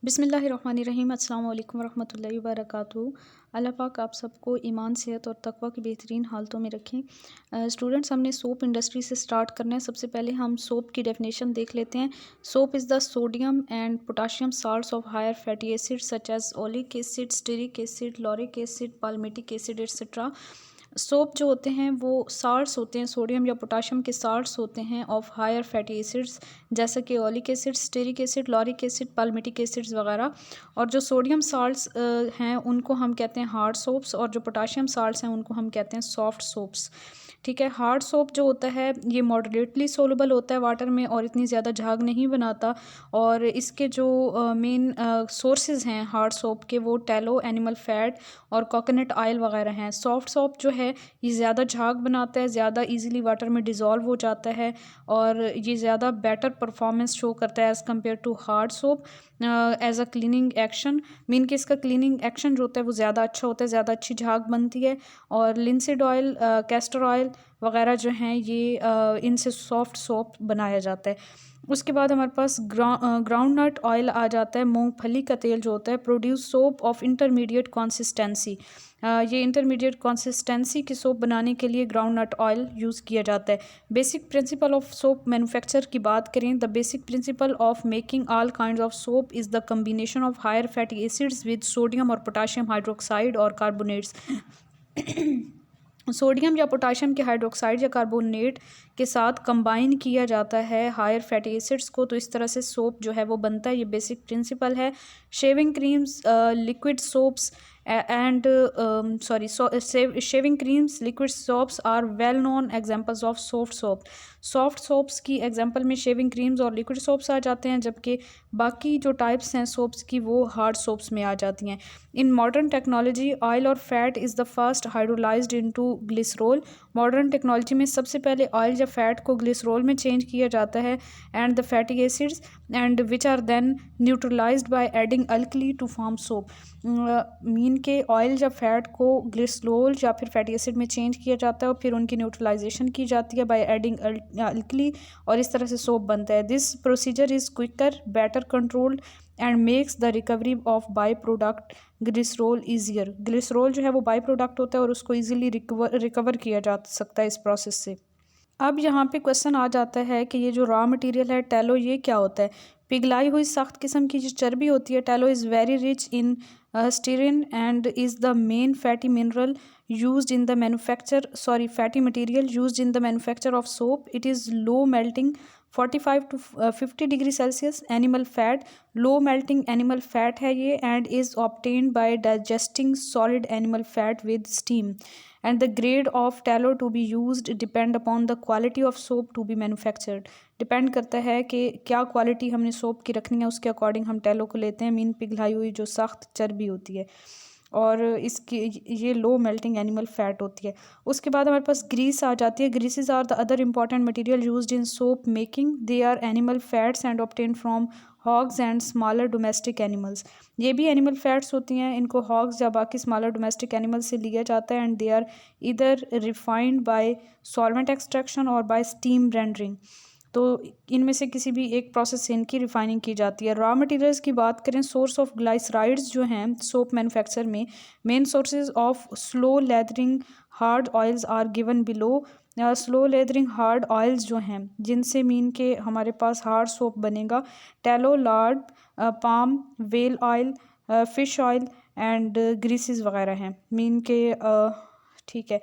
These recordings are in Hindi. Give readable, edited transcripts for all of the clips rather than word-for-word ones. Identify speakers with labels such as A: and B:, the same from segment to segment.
A: बिस्मिल्लाहिर्रहमानिर्रहीम। अस्सलाम वालेकुम रहमतुल्लाहि व बरकातुहू। अल्लाह पाक आप सबको ईमान, सेहत और तकवा की बेहतरीन हालतों में रखें। स्टूडेंट्स, हमने सोप इंडस्ट्री से स्टार्ट करना है। सबसे पहले हम सोप की डेफिनेशन देख लेते हैं। Soap is the sodium and potassium salts of higher fatty acid such as oleic acid, stearic acid, lauric acid, palmitic acid etcetera. Soap जो होते हैं वो साल्ट्स होते हैं, सोडियम या पोटाशियम के साल्ट्स होते हैं ऑफ हायर फैटी एसिड्स, जैसे कि oleic acid, stearic acid, lauric acid, palmitic acids वगैरह। और जो सोडियम साल्ट्स हैं उनको हम कहते हैं हार्ड सोप्स, और जो पोटाशियम साल्ट्स हैं उनको हम कहते हैं सॉफ्ट सोप्स। ठीक है। हार्ड सोप जो होता है ये मॉडरेटली सोलबल होता है वाटर में और इतनी ज़्यादा झाग नहीं बनाता। और इसके जो मेन सोर्सेज हैं हार्ड सोप के, वो टैलो, एनिमल फैट और कोकोनट ऑयल वगैरह हैं। सॉफ्ट सोप जो है ये ज़्यादा झाग बनाता है, ज़्यादा इजीली वाटर में डिज़ोल्व हो जाता है और ये ज़्यादा बेटर परफॉर्मेंस शो करता है as compare to hard soap as a cleaning action. Mean कि इसका क्लीनिंग एक्शन जो होता है वो ज़्यादा अच्छा होता है, ज़्यादा अच्छी झाग बनती है। और लिंसीड ऑयल, कैस्टर ऑयल वगैरह जो हैं ये इनसे सॉफ्ट सोप बनाया जाता है। उसके बाद हमारे पास ग्राउंड नट ऑयल आ जाता है, मूंगफली का तेल जो होता है। Produce soap of intermediate consistency, ये इंटरमीडिएट कंसिस्टेंसी की सोप बनाने के लिए ग्राउंड नट ऑयल यूज़ किया जाता है। Basic principle of soap manufacture की बात करें, the basic principle of making all kinds of soap is the combination of higher fatty acids with sodium और पोटाशियम हाइड्रोक्साइड और कार्बोनेट्स। सोडियम या पोटाशियम के हाइड्रोक्साइड या कार्बोनेट के साथ कंबाइन किया जाता है हायर फैटी एसिड्स को, तो इस तरह से सोप जो है वो बनता है। ये बेसिक प्रिंसिपल है। Shaving creams, liquid soaps and shaving creams, liquid soaps are well known examples of soft soap. Soft soaps की एग्जांपल में शेविंग क्रीम्स और लिक्विड सोप्स आ जाते हैं, जबकि बाकी जो टाइप्स हैं सोप्स की वो हार्ड सोप्स में आ जाती हैं। इन मॉडर्न टेक्नोलॉजी ऑयल और fat is the first hydrolysed into glycerol. Modern technology में सबसे पहले ऑयल या फैट को ग्लिसरोल में चेंज किया जाता है and the fatty acids and which are then neutralised by adding alkali to form soap. Mean के ऑयल या फैट को ग्लिसरोल या फिर फैटी एसिड में चेंज किया जाता है और फिर उनकी न्यूट्रलाइजेशन की जाती है बाय एडिंग अल्कली, और इस तरह से सोप बनता है। This procedure is quicker, better controlled and makes the recovery of by product glycerol easier. Glycerol जो है वो बाई प्रोडक्ट होता है और उसको ईजिली रिकवर किया जा सकता है इस प्रोसेस से। अब यहाँ पे क्वेश्चन आ जाता है कि ये जो रॉ मटेरियल है टैलो, ये क्या होता है। पिघलाई हुई सख्त किस्म की जो चर्बी होती है, tallow is very rich in stearin and is the main fatty mineral used in the fatty material used in the manufacture of soap. It is low melting 45 to 50 degree Celsius animal fat, low melting animal fat है ये, and is obtained by digesting solid animal fat with steam. And the grade of tallow to be used depend upon the quality of soap to be manufactured. Depend करता है कि क्या क्वालिटी हमने सोप की रखनी है, उसके अकॉर्डिंग हम टैलो को लेते हैं। मीन पिघलाई हुई जो सख्त चर्बी होती है और इसकी ये लो मेल्टिंग एनिमल फैट होती है। उसके बाद हमारे पास ग्रीस आ जाती है। Greases are the other important material used in soap making. They are animal fats and obtain from hogs and smaller domestic animals. ये भी एनिमल फैट्स होती हैं, इनको हॉग्स या बाकी स्मॉलर डोमेस्टिक एनिमल से लिया जाता है एंड दे आर इधर रिफाइंड बाय सॉल्वेंट एक्सट्रैक्शन और बाय स्टीम रेंडरिंग। तो इनमें से किसी भी एक प्रोसेस से इनकी रिफाइनिंग की जाती है। रॉ मटेरियल्स की बात करें, सोर्स ऑफ ग्लाइसराइड्स जो हैं सोप मैन्युफैक्चर में, main sources of slow lathering hard oils are given below. Slow lathering hard oils जो हैं जिनसे मीन के हमारे पास हार्ड सोप बनेगा, tallow, lard, palm, whale oil, fish oil and greases वगैरह हैं मीन के। ठीक है,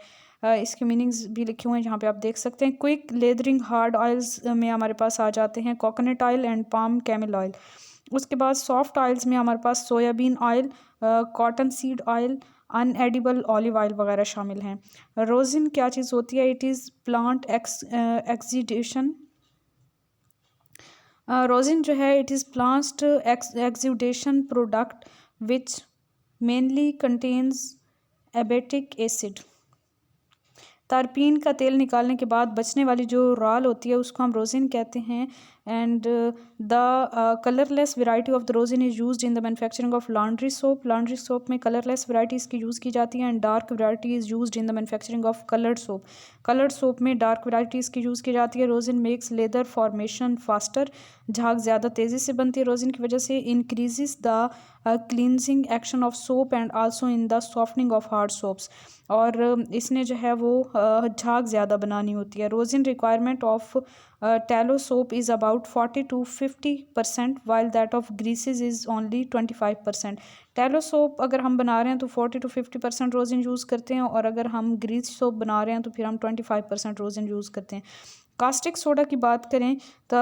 A: इसके मीनिंग्स भी लिखे हुए हैं जहाँ पे आप देख सकते हैं। क्विक लेदरिंग हार्ड ऑयल्स में हमारे पास आ जाते हैं coconut oil and palm kernel oil. उसके बाद सॉफ्ट ऑयल्स में हमारे पास soybean oil, cotton seed oil, unedible olive oil वगैरह शामिल हैं। रोजिन क्या चीज़ होती है? It is plant exudation. Rosin जो है it is plant exudation product which mainly contains abietic acid. तारपीन का तेल निकालने के बाद बचने वाली जो राल होती है उसको हम रोजिन कहते हैं। and the colorless variety of the rosin is used in the manufacturing of laundry soap. Laundry soap में colorless varieties की use की जाती हैं and dark variety is used in the manufacturing of colored soap. Colored soap में dark varieties की use की जाती है. Rosin makes leather formation faster. झाग ज़्यादा तेज़ी से बनती है रोजिन की वजह से. Increases the cleansing action of soap and also in the softening of hard soaps. और इसने जो है वो झाग ज़्यादा बनानी होती है. Rosin requirement of tallow soap is about 40 to 50% while that of greases is only 25%. tallow soap अगर हम बना रहे हैं तो 40 to 50% रोजिन यूज़ करते हैं और अगर हम ग्रीस सोप बना रहे हैं तो फिर हम 25% रोजिन यूज़ करते हैं. कास्टिक सोडा की बात करें तो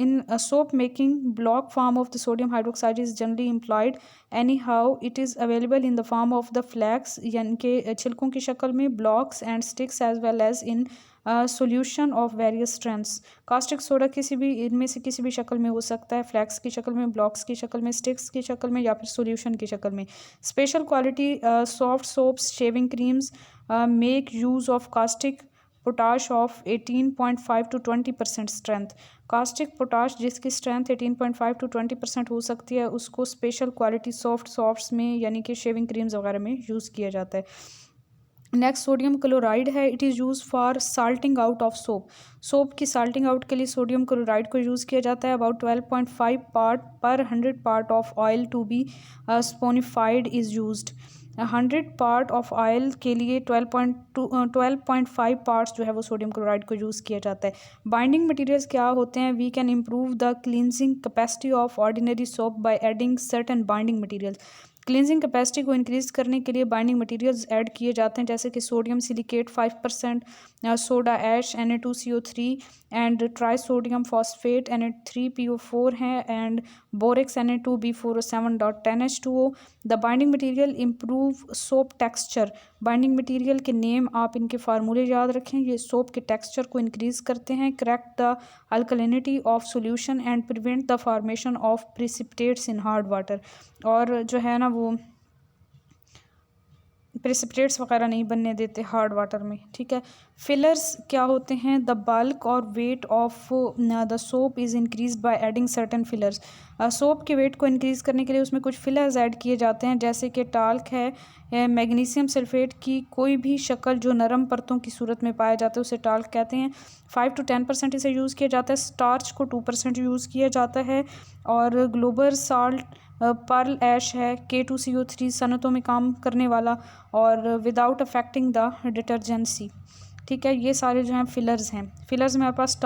A: in soap making block form of the sodium hydroxide is generally employed anyhow it is available in the form of the flakes यानी कि छिलकों की शक्ल में, blocks and sticks as well as in solution of various strengths. Caustic soda किसी भी इनमें से किसी भी शक्ल में हो सकता है, फ्लैक्स की शक्ल में, ब्लॉक्स की शक्ल में, स्टिक्स की शक्ल में या फिर सोल्यूशन की शक्ल में. Special quality soft soaps, shaving creams make use of caustic potash of 18.5 to 20% strength. Caustic potash जिसकी स्ट्रेंथ 18.5 to 20% हो सकती है उसको स्पेशल क्वालिटी सॉफ्ट सॉफ्ट्स में यानी कि शेविंग क्रीम्स वगैरह में यूज़ किया जाता है. नेक्स्ट सोडियम क्लोराइड है. It is use for salting out of soap. Soap की साल्टिंग आउट के लिए सोडियम क्लोराइड को यूज़ किया जाता है. अबाउट 12.5 पार्ट पर 100 part of oil to be saponified is used. 100 part of oil के लिए 12.5 पार्ट्स जो है वो सोडियम क्लोराइड को यूज़ किया जाता है. बाइंडिंग मटेरियल्स क्या होते हैं? We can improve the cleansing capacity of ordinary soap by adding certain binding materials. Cleansing capacity को इंक्रीज़ करने के लिए बाइंडिंग मटेरियल्स ऐड किए जाते हैं जैसे कि sodium silicate 5%, soda ash Na2CO3 and trisodium phosphate Na3PO4 हैं and borax Na2B4O7.10H2O. The binding material improve soap texture. Binding material के नेम आप इनके फार्मूले याद रखें. ये सोप के टेक्सचर को इंक्रीज़ करते हैं. Correct the alkalinity of solution and prevent the formation of प्रिसिपिटेट्स in hard water. और जो है ना वो प्रेसिपिटेट्स वगैरह नहीं बनने देते हार्ड वाटर में. ठीक है. फिलर्स क्या होते हैं? द बल्क और weight of the soap is increase by adding certain fillers. Soap के वेट को इंक्रीज़ करने के लिए उसमें कुछ फिलर्स ऐड किए जाते हैं जैसे कि टाल्क है, मैग्नीशियम सल्फेट की कोई भी शक्ल जो नरम परतों की सूरत में पाया जाता है उसे टाल्क कहते हैं. 5 to 10% इसे यूज़ किया जाता है. स्टार्च को 2% यूज़ किया जाता है. और ग्लोबल साल्ट, पर्ल ऐश है, K2CO3 सनतों में काम करने वाला और विदाउट अफेक्टिंग द डिटर्जेंसी. ठीक है. ये सारे जो हैं फिलर्स हैं. फिलर्स में हमारे पास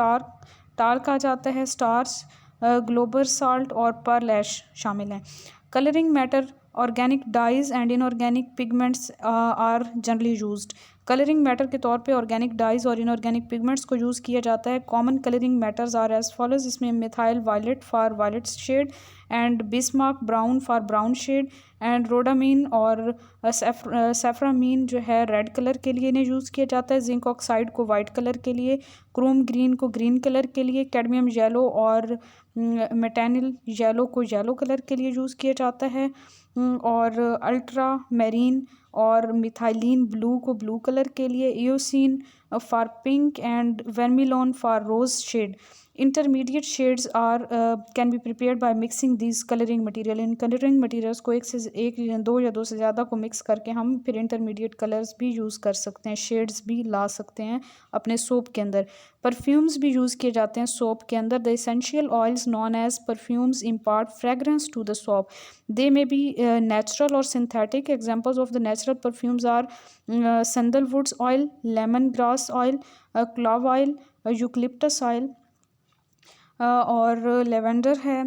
A: टाल्क आ जाता है, स्टार्च, ग्लोबल साल्ट और पर्ल ऐश शामिल हैं. Colouring matter, organic dyes and inorganic pigments are generally used. Colouring matter के तौर पे ऑर्गेनिक डाइज और इनऑर्गेनिक पिगमेंट्स को यूज़ किया जाता है. Common colouring matters are as follows. इसमें methyl violet for violet shade and Bismarck brown for brown shade and rhodamine और सेफ्रामीन जो है रेड कलर के लिए इन्हें यूज़ किया जाता है. जिंक ऑक्साइड को वाइट कलर के लिए, क्रोम ग्रीन को ग्रीन कलर के लिए, कैडमियम येलो और मेटानिल येलो को येलो कलर के लिए यूज़ किया जाता है. और अल्ट्रा मैरीन और मिथाइलिन ब्लू को ब्लू कलर के लिए, eosin for pink and vermilion for rose shade. Intermediate shades are can be prepared by mixing these colouring material. इन कलरिंग मटेरियल्स को एक दो या दो से ज़्यादा को मिक्स करके हम फिर इंटरमीडिएट कलर्स भी यूज़ कर सकते हैं, शेड्स भी ला सकते हैं अपने सोप के अंदर. परफ्यूम्स भी यूज़ किए जाते हैं सोप के अंदर. The essential oils known as perfumes impart fragrance to the soap. They may be natural और synthetic. Examples of the natural perfumes are sandalwoods oil, lemon grass oil, clove oil, eucalyptus oil और लेवेंडर है,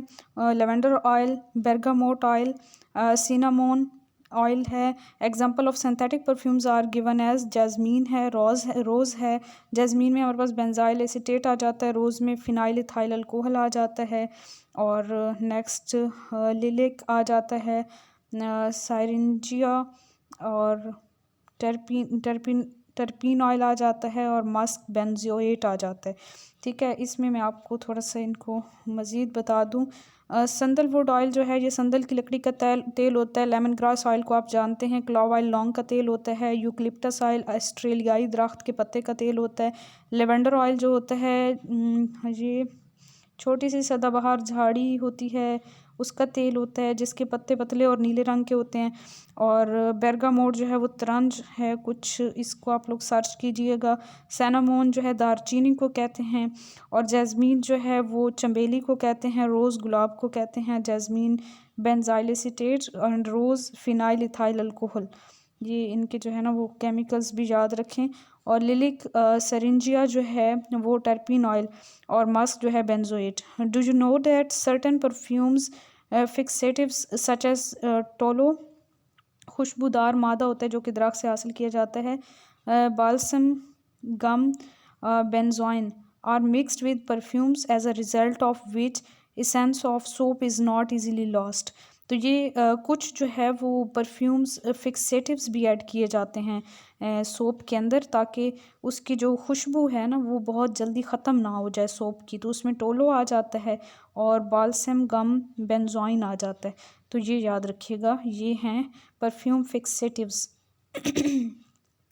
A: lavender oil, bergamot oil, cinnamon oil है. Example of synthetic perfumes are given as jasmine है, रोज़ है. जैस्मीन में हमारे पास बेंजाइल एसीटेट आ जाता है, रोज़ में फिनाइल इथाइल अल्कोहल आ जाता है. और नेक्स्ट लिलिक आ जाता है, साइरिंजिया और टर्पीन ऑयल आ जाता है और मस्क बेंजोएट आ जाता है. ठीक है. इसमें मैं आपको थोड़ा सा इनको मज़ीद बता दूं. संदलवुड ऑयल जो है ये संदल की लकड़ी का तेल होता है. लेमन ग्रास ऑयल को आप जानते हैं. क्लॉव ऑयल लौंग का तेल होता है. यूकलिप्टस ऑयल ऑस्ट्रेलियाई दरख्त के पत्ते का तेल होता है. लेवेंडर ऑयल जो होता है ये छोटी सी सदाबहार झाड़ी होती है, उसका तेल होता है जिसके पत्ते पतले और नीले रंग के होते हैं। और बेरगामोट जो है वो तरंज है कुछ, इसको आप लोग सर्च कीजिएगा। सैनामोन जो है दारचीनी को कहते हैं। और जैस्मीन जो है वो चमेली को कहते हैं। रोज़ गुलाब को कहते हैं। Jasmine benzyl acetate and rose phenyl ethyl alcohol, ये इनके जो है ना वो केमिकल्स भी याद रखें। और लिलिक सरिंजिया जो है वो टर्पीन ऑयल। और मस्क जो है benzoate. Do you know that certain perfumes fixatives such as tolu, खुशबूदार मादा होता है जो कि दरख्त से हासिल किया जाता है। Balsam, gum, benzoin are mixed with perfumes as a result of which essence of soap is not easily lost. तो ये कुछ जो है वो परफ्यूम्स फिक्सेटिव्स भी ऐड किए जाते हैं सोप के अंदर, ताकि उसकी जो खुशबू है ना वो बहुत जल्दी ख़त्म ना हो जाए सोप की। तो उसमें टोलो आ जाता है और बाल्सम, गम, बेंजोइन आ जाता है। तो ये याद रखिएगा, ये हैं परफ्यूम फिक्सेटिव्स।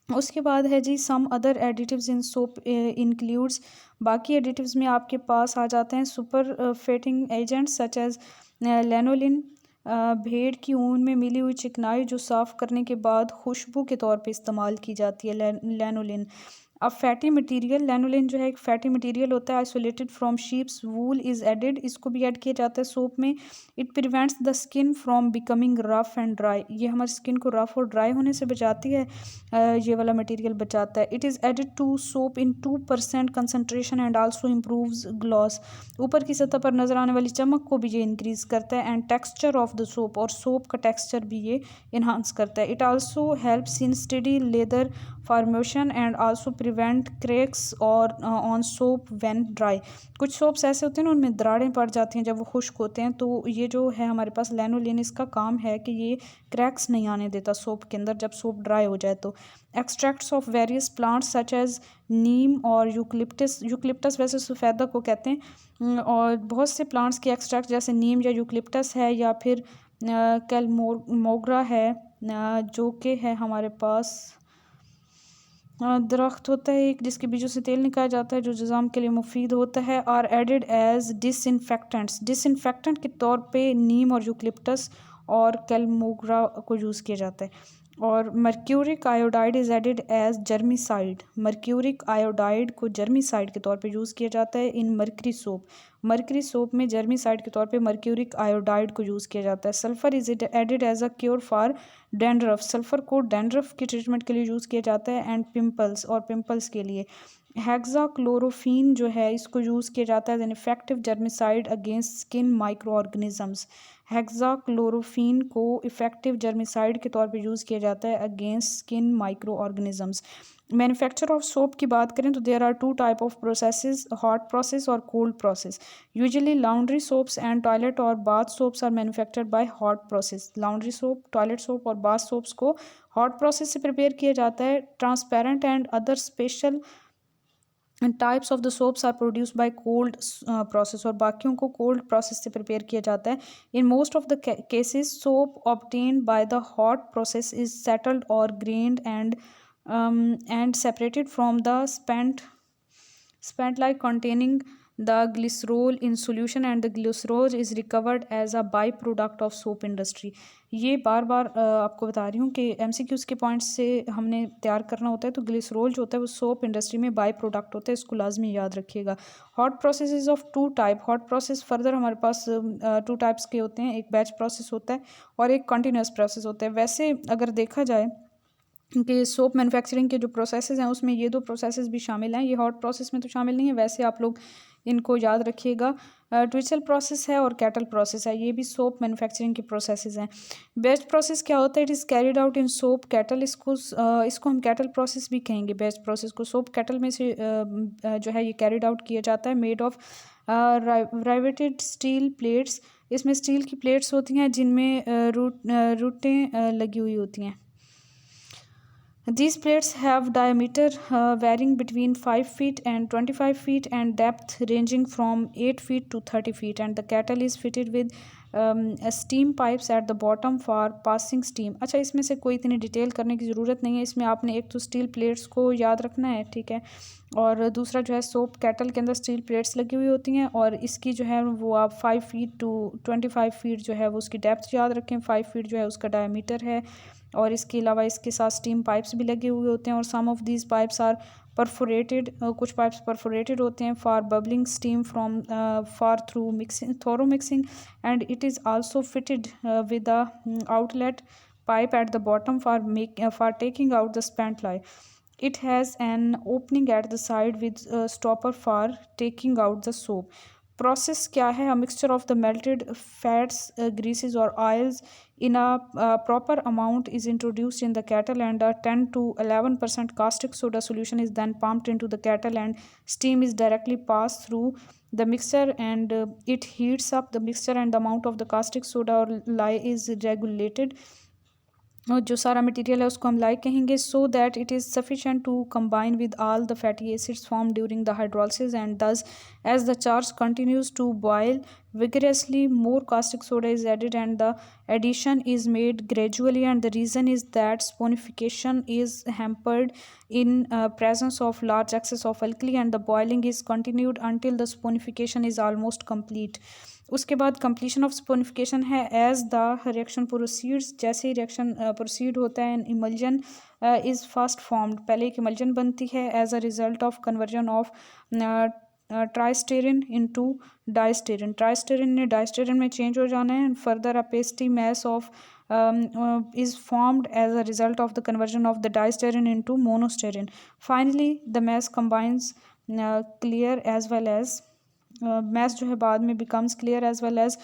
A: उसके बाद है जी some other additives in soap includes, बाकी एडिटिव्स में आपके पास आ जाते हैं super fatting agents such as lanolin, भेड़ की ऊन में मिली हुई चिकनाई जो साफ़ करने के बाद खुशबू के तौर पे इस्तेमाल की जाती है, लैनोलिन। अब फैटी मटेरियल, लैनोलिन जो है एक फैटी मटेरियल होता है, isolated from sheep's wool is added, इसको भी ऐड किया जाता है सोप में। It prevents the skin from becoming rough and dry, ये हमारी स्किन को रफ और ड्राई होने से बचाती है, ये वाला मटेरियल बचाता है। It is added to soap in 2% concentration and also improves gloss, ऊपर की सतह पर नजर आने वाली चमक को भी ये इंक्रीज करता है। And texture of the soap, और सोप का टेक्सचर भी ये इन्हांस करता है। It also helps in study leather formation and also prevent cracks और ऑन सोप व्हेन ड्राई, कुछ सोप्स ऐसे होते हैं ना उनमें दरारें पड़ जाती हैं जब वो खुश्क होते हैं, तो ये जो है हमारे पास लैनोलिन, इसका काम है कि ये क्रैक्स नहीं आने देता सोप के अंदर जब सोप ड्राई हो जाए। तो extracts of various plants such as neem और यूकलिप्टस, यूकलिप्टस वैसे सफ़ेदा को कहते हैं, और बहुत से प्लांट्स के एक्सट्रैक्ट जैसे नीम या यूकलिप्टस है, या फिर कैलमोग्रा है, जो कि है हमारे पास दरख्त होता है एक जिसके बीजों से तेल निकाला जाता है जो जिज़ाम के लिए मुफीद होता है। Are added as disinfectants, disinfectant के तौर पे नीम और यूकलिप्टस और कैलमोग्रा को यूज़ किया जाता है। और mercuric iodide is added as germicide, mercuric iodide को जर्मीसाइड के तौर पे यूज़ किया जाता है in mercury soap, mercury soap में जर्मीसाइड के तौर पे मर्क्यूरिक आयोडाइड को यूज़ किया जाता है। Sulphur is added as a cure for dandruff, sulphur को डैंड्रफ की ट्रीटमेंट के लिए यूज़ किया जाता है। एंड पिंपल्स, और पिंपल्स के लिए हेक्साक्लोरोफीन जो है इसको यूज़ किया जाता है an effective germicide against skin microorganisms, hexachlorophene को इफेक्टिव जर्मिसाइड के तौर पे यूज़ किया जाता है against skin microorganisms. Manufacture of soap की बात करें तो there are 2 type of processes, hot process और cold process. Usually laundry soaps and toilet और bath soaps are manufactured by hot process, laundry soap, toilet soap और बाथ सोप्स को हॉट प्रोसेस से प्रिपेयर किया जाता है। Transparent and other special types of the soaps are produce by cold process, और बाकियों को कोल्ड प्रोसेस से प्रिपेयर किया जाता है। In most of the cases soap obtained by the hot process is settled और grand and separated from the spent like containing the glycerol in solution, and the glycerol is recovered as a byproduct of soap industry। ये बार बार आपको बता रही हूँ कि MCQs के पॉइंट्स से हमने तैयार करना होता है, तो ग्लिसरोल जो होता है वो सोप इंडस्ट्री में बाई प्रोडक्ट होता है, इसको लाजमी याद रखिएगा। Hot process is of 2 type, hot process further हमारे पास 2 टाइप्स के होते हैं, एक बैच प्रोसेस होता है और एक कंटिन्यूस प्रोसेस होता है। वैसे अगर देखा जाए कि सोप मैन्युफैक्चरिंग के जो प्रोसेसेस हैं उसमें ये 2 प्रोसेसेस भी शामिल हैं, ये हॉट प्रोसेस में तो शामिल नहीं है, वैसे आप लोग इनको याद रखिएगा। ट्विचल प्रोसेस है और कैटल प्रोसेस है, ये भी सोप मैन्युफैक्चरिंग के प्रोसेसेस हैं। बैच प्रोसेस क्या होता है? It is carried out in soap cattle, इसको हम कैटल प्रोसेस भी कहेंगे। बैच प्रोसेस को सोप कैटल में से जो है ये कैरिड आउट किया जाता है। मेड ऑफ राइवेटेड स्टील प्लेट्स, इसमें स्टील की प्लेट्स होती हैं जिनमें रूटें लगी हुई होती हैं। These plates have diameter varying between 5 feet and 25 feet and depth ranging from 8 feet to 30 feet, and the kettle is fitted with steam pipes at the bottom for passing steam. अच्छा, इसमें से कोई इतनी डिटेल करने की ज़रूरत नहीं है, इसमें आपने एक तो स्टील प्लेट्स को याद रखना है, ठीक है, और दूसरा जो है सोप कैटल के अंदर स्टील प्लेट्स लगी हुई होती हैं, और इसकी जो है वो आप 5 फीट टू 25 फीट जो है वो उसकी डेप्थ याद रखें, 5 फीट जो है उसका डायमीटर है, और इसके अलावा इसके साथ स्टीम पाइप्स भी लगे हुए होते हैं, और some of these pipes are perforated, कुछ पाइप्स परफोरेटेड होते हैं for bubbling steam from for through mixing thorough mixing, and it is also fitted with the outlet pipe at the bottom for taking out the spent lye. It has an opening at the side with a stopper for taking out the soap. Process क्या है? A mixture of the melted fats, greases or oils in a proper amount is introduced in the kettle, and a 10 to 11% caustic soda solution is then pumped into the kettle, and steam is directly passed through the mixture, and it heats up the mixture, and the amount of the caustic soda or lye is regulated, और जो सारा मटेरियल है उसको हम लाइक कहेंगे, so that it is sufficient to combine with all the fatty acids form during the hydrolysis, and thus as the charge continues to boil vigorously more caustic soda is added, and the addition is made gradually, and the reason is that saponification is hampered in presence of large excess of alkali, and the boiling is continued until the saponification is almost complete. उसके बाद कंप्लीशन ऑफ स्पोनिफिकेशन है एज द रिएक्शन प्रोसीड्स, जैसे ही रिएक्शन प्रोसीड होता है, इमल्जन इज़ फर्स्ट फॉर्म्ड, पहले एक इमल्जन बनती है as a result of conversion of tristearin into distearin, tristearin ने डाइस्टेरिन में चेंज हो जाना है, and further a pasty mass of is formed as a result of the conversion of the disterin into monosterin. Finally, the mass combines clear as well as mass जो है बाद में becomes clear as well as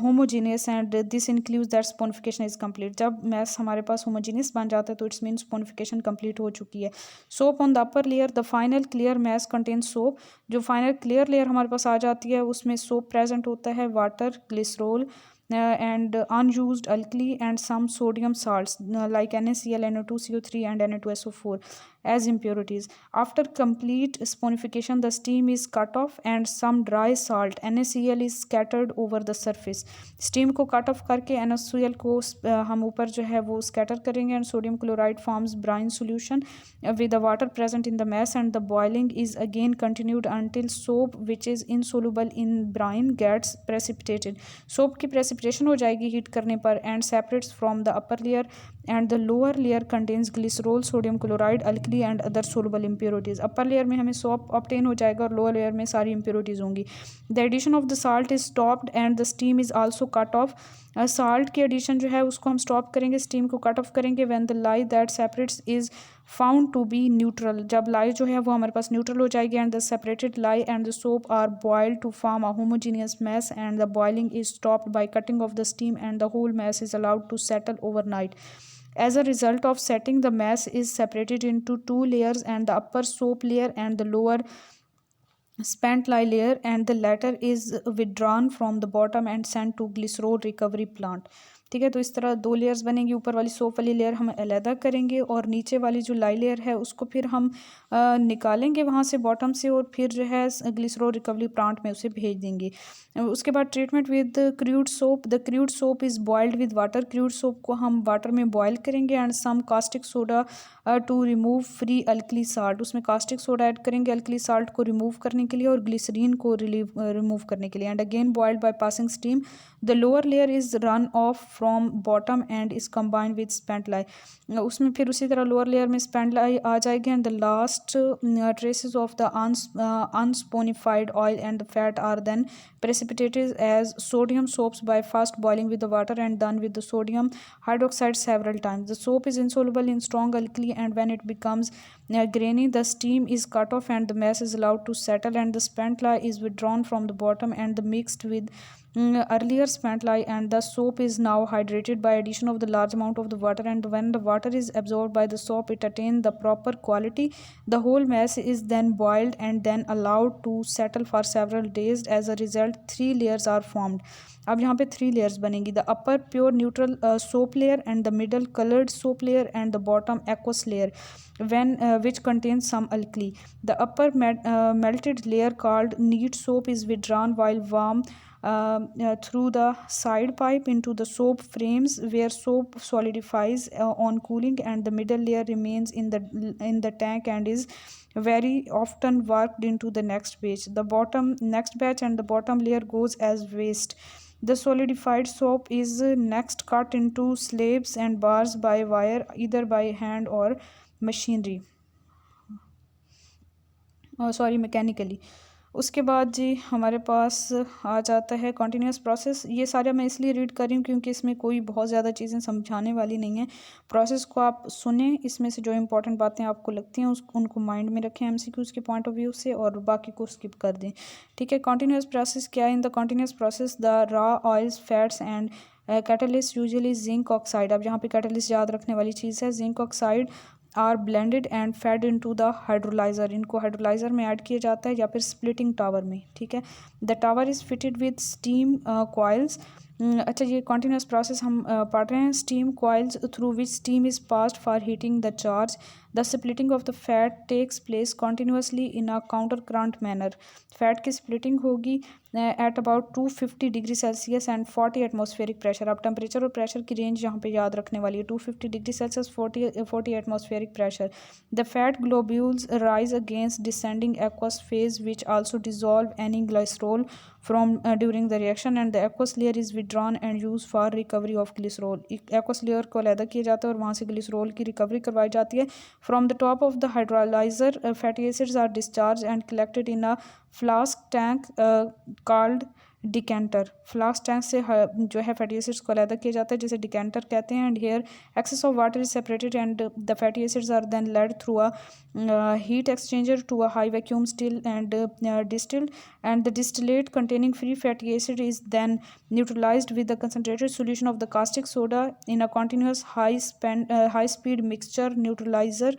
A: homogeneous, and this includes that saponification is complete. जब mass हमारे पास homogeneous बन जाता है तो इट्स मीन saponification complete हो चुकी है. Soap on the upper layer, the final clear mass contains soap. जो final clear layer हमारे पास आ जाती है उसमें soap present होता है, water, glycerol, and unused alkali and some sodium salts like NaCl, NO2, CO3 and Na2SO4 as impurities. After complete saponification, the steam is cut off and some dry salt NaCl is scattered over the surface. steam को cut off करके NaCl को हम ऊपर जो है वो scatter करेंगे, and sodium chloride forms brine solution with the water present in the mass, and the boiling is again continued until soap which is insoluble in brine gets precipitated. soap की precipitation हो जाएगी हीट करने पर, and separates from the upper layer, and the lower layer contains glycerol, sodium chloride, alkali and other soluble impurities. upper layer में हमें soap obtain हो जाएगा और lower layer में सारी impurities होंगी. the addition of the salt is stopped and the steam is also cut off. salt की addition जो है उसको हम stop करेंगे, steam को cut off करेंगे when the lye that separates is found to be neutral. जब lye जो है वो हमारे पास neutral हो जाएगी, and the separated lye and the soap are boiled to form a homogeneous mass, and the boiling is stopped by cutting off the steam, and the whole mass is allowed to settle overnight. As a result of setting, the mass is separated into two layers, and the upper soap layer and the lower spent lye layer, and the latter is withdrawn from the bottom and sent to glycerol recovery plant. ठीक है, तो इस तरह दो लेयर्स बनेंगी, ऊपर वाली सोप वाली लेयर हम अलहदा करेंगे और नीचे वाली जो लाई लेयर है उसको फिर हम निकालेंगे वहाँ से बॉटम से, और फिर जो है ग्लिसरॉल रिकवरी प्लांट में उसे भेज देंगे. उसके बाद treatment with crude soap. The crude soap is boiled with water. Crude soap को हम वाटर में बॉयल करेंगे, and some caustic soda to remove free alkali salt. उसमें कास्टिक सोडा ऐड करेंगे अल्कली साल्ट को रिमूव करने के लिए और ग्लिसरीन को रिमूव करने के लिए, and again boiled by passing steam. The lower layer is run off from bottom and is combined with spent lye. उसमें फिर उसी तरह लोअर लेयर में स्पेंट लाई आ जाएगी, and the last traces of the unsaponified oil and the fat are then precipitated as sodium soaps by first boiling with the water and then with the sodium hydroxide several times. The soap is insoluble in strong alkali, and when it becomes grainy, the steam is cut off and the mass is allowed to settle, and the spent lye is withdrawn from the bottom and mixed with earlier spent lye, and the soap is now hydrated by addition of the large amount of the water, and when the water is absorbed by the soap it attains the proper quality. The whole mass is then boiled and then allowed to settle for several days. As a result, 3 layers are formed. अब यहाँ पे 3 layers बनेंगी. The upper pure neutral soap layer, and the middle colored soap layer, and the bottom aqueous layer which contains some alkali. The upper melted layer called neat soap is withdrawn while warm through the side pipe into the soap frames where soap solidifies on cooling, and the middle layer remains in the tank and is very often worked into the next batch, and the bottom layer goes as waste. The solidified soap is next cut into slabs and bars by wire, either by hand or machinery, sorry mechanically. उसके बाद जी हमारे पास आ जाता है कॉन्टीन्यूस प्रोसेस। ये सारा मैं इसलिए रीड कर रही हूँ क्योंकि इसमें कोई बहुत ज़्यादा चीज़ें समझाने वाली नहीं है। प्रोसेस को आप सुने, इसमें से जो इंपॉर्टेंट बातें आपको लगती हैं उनको माइंड में रखें एमसीक्यूज़ के पॉइंट ऑफ व्यू से, और बाकी को स्किप कर दें। ठीक है, कॉन्टीन्यूस प्रोसेस क्या है? In the continuous process the raw oils, fats and catalyst usually zinc oxide. अब यहाँ पे कैटलिस्ट याद रखने वाली चीज़ है, zinc oxide are blended and fed into the hydrolyser. इनको हाइड्रोलाइज़र में ऐड किया जाता है या फिर स्प्लिटिंग टावर में। ठीक है, the tower is fitted with steam coils. अच्छा, ये कॉन्टीन्यूस प्रोसेस हम पढ़ रहे हैं। Steam coils through which steam is passed for heating the charge. The splitting of the fat takes place continuously in a counter current manner. Fat की स्प्लिटिंग होगी at about 250 degree Celsius and 40 atmospheric pressure. अब टेम्परेचर और प्रेशर की रेंज यहाँ पे याद रखने वाली है, 250 degree Celsius, 40 atmospheric pressure. The fat globules rise against descending aqueous phase which also dissolve any glycerol from during the reaction, and the aqueous layer is withdrawn and used for recovery of glycerol। aqueous layer को अलग किया जाता है और वहाँ से ग्लिसरॉल की रिकवरी करवाई जाती है। from the top of the hydrolyzer fatty acids are discharged and collected in a flask tank called decanter. Flask tank से जो है फैटी एसिड्स को अलग किया जाता है जिसे डिकेंटर कहते हैं। And here excess of water is separated and the fatty acids are then led through a heat exchanger to a high vacuum still and distilled, and the distillate containing free fatty acid is then neutralized with the concentrated solution of the caustic soda in a continuous high speed mixture neutralizer.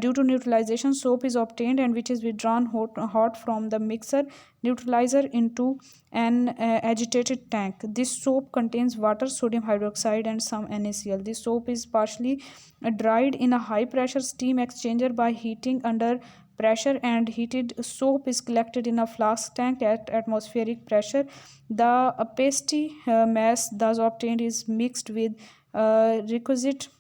A: Due to neutralization, soap is obtained and which is withdrawn hot from the mixer neutralizer into an agitated tank. This soap contains water, sodium hydroxide and some NaCl. This soap is partially dried in a high pressure steam exchanger by heating under pressure, and heated soap is collected in a flask tank at atmospheric pressure. The pasty mass thus obtained is mixed with requisite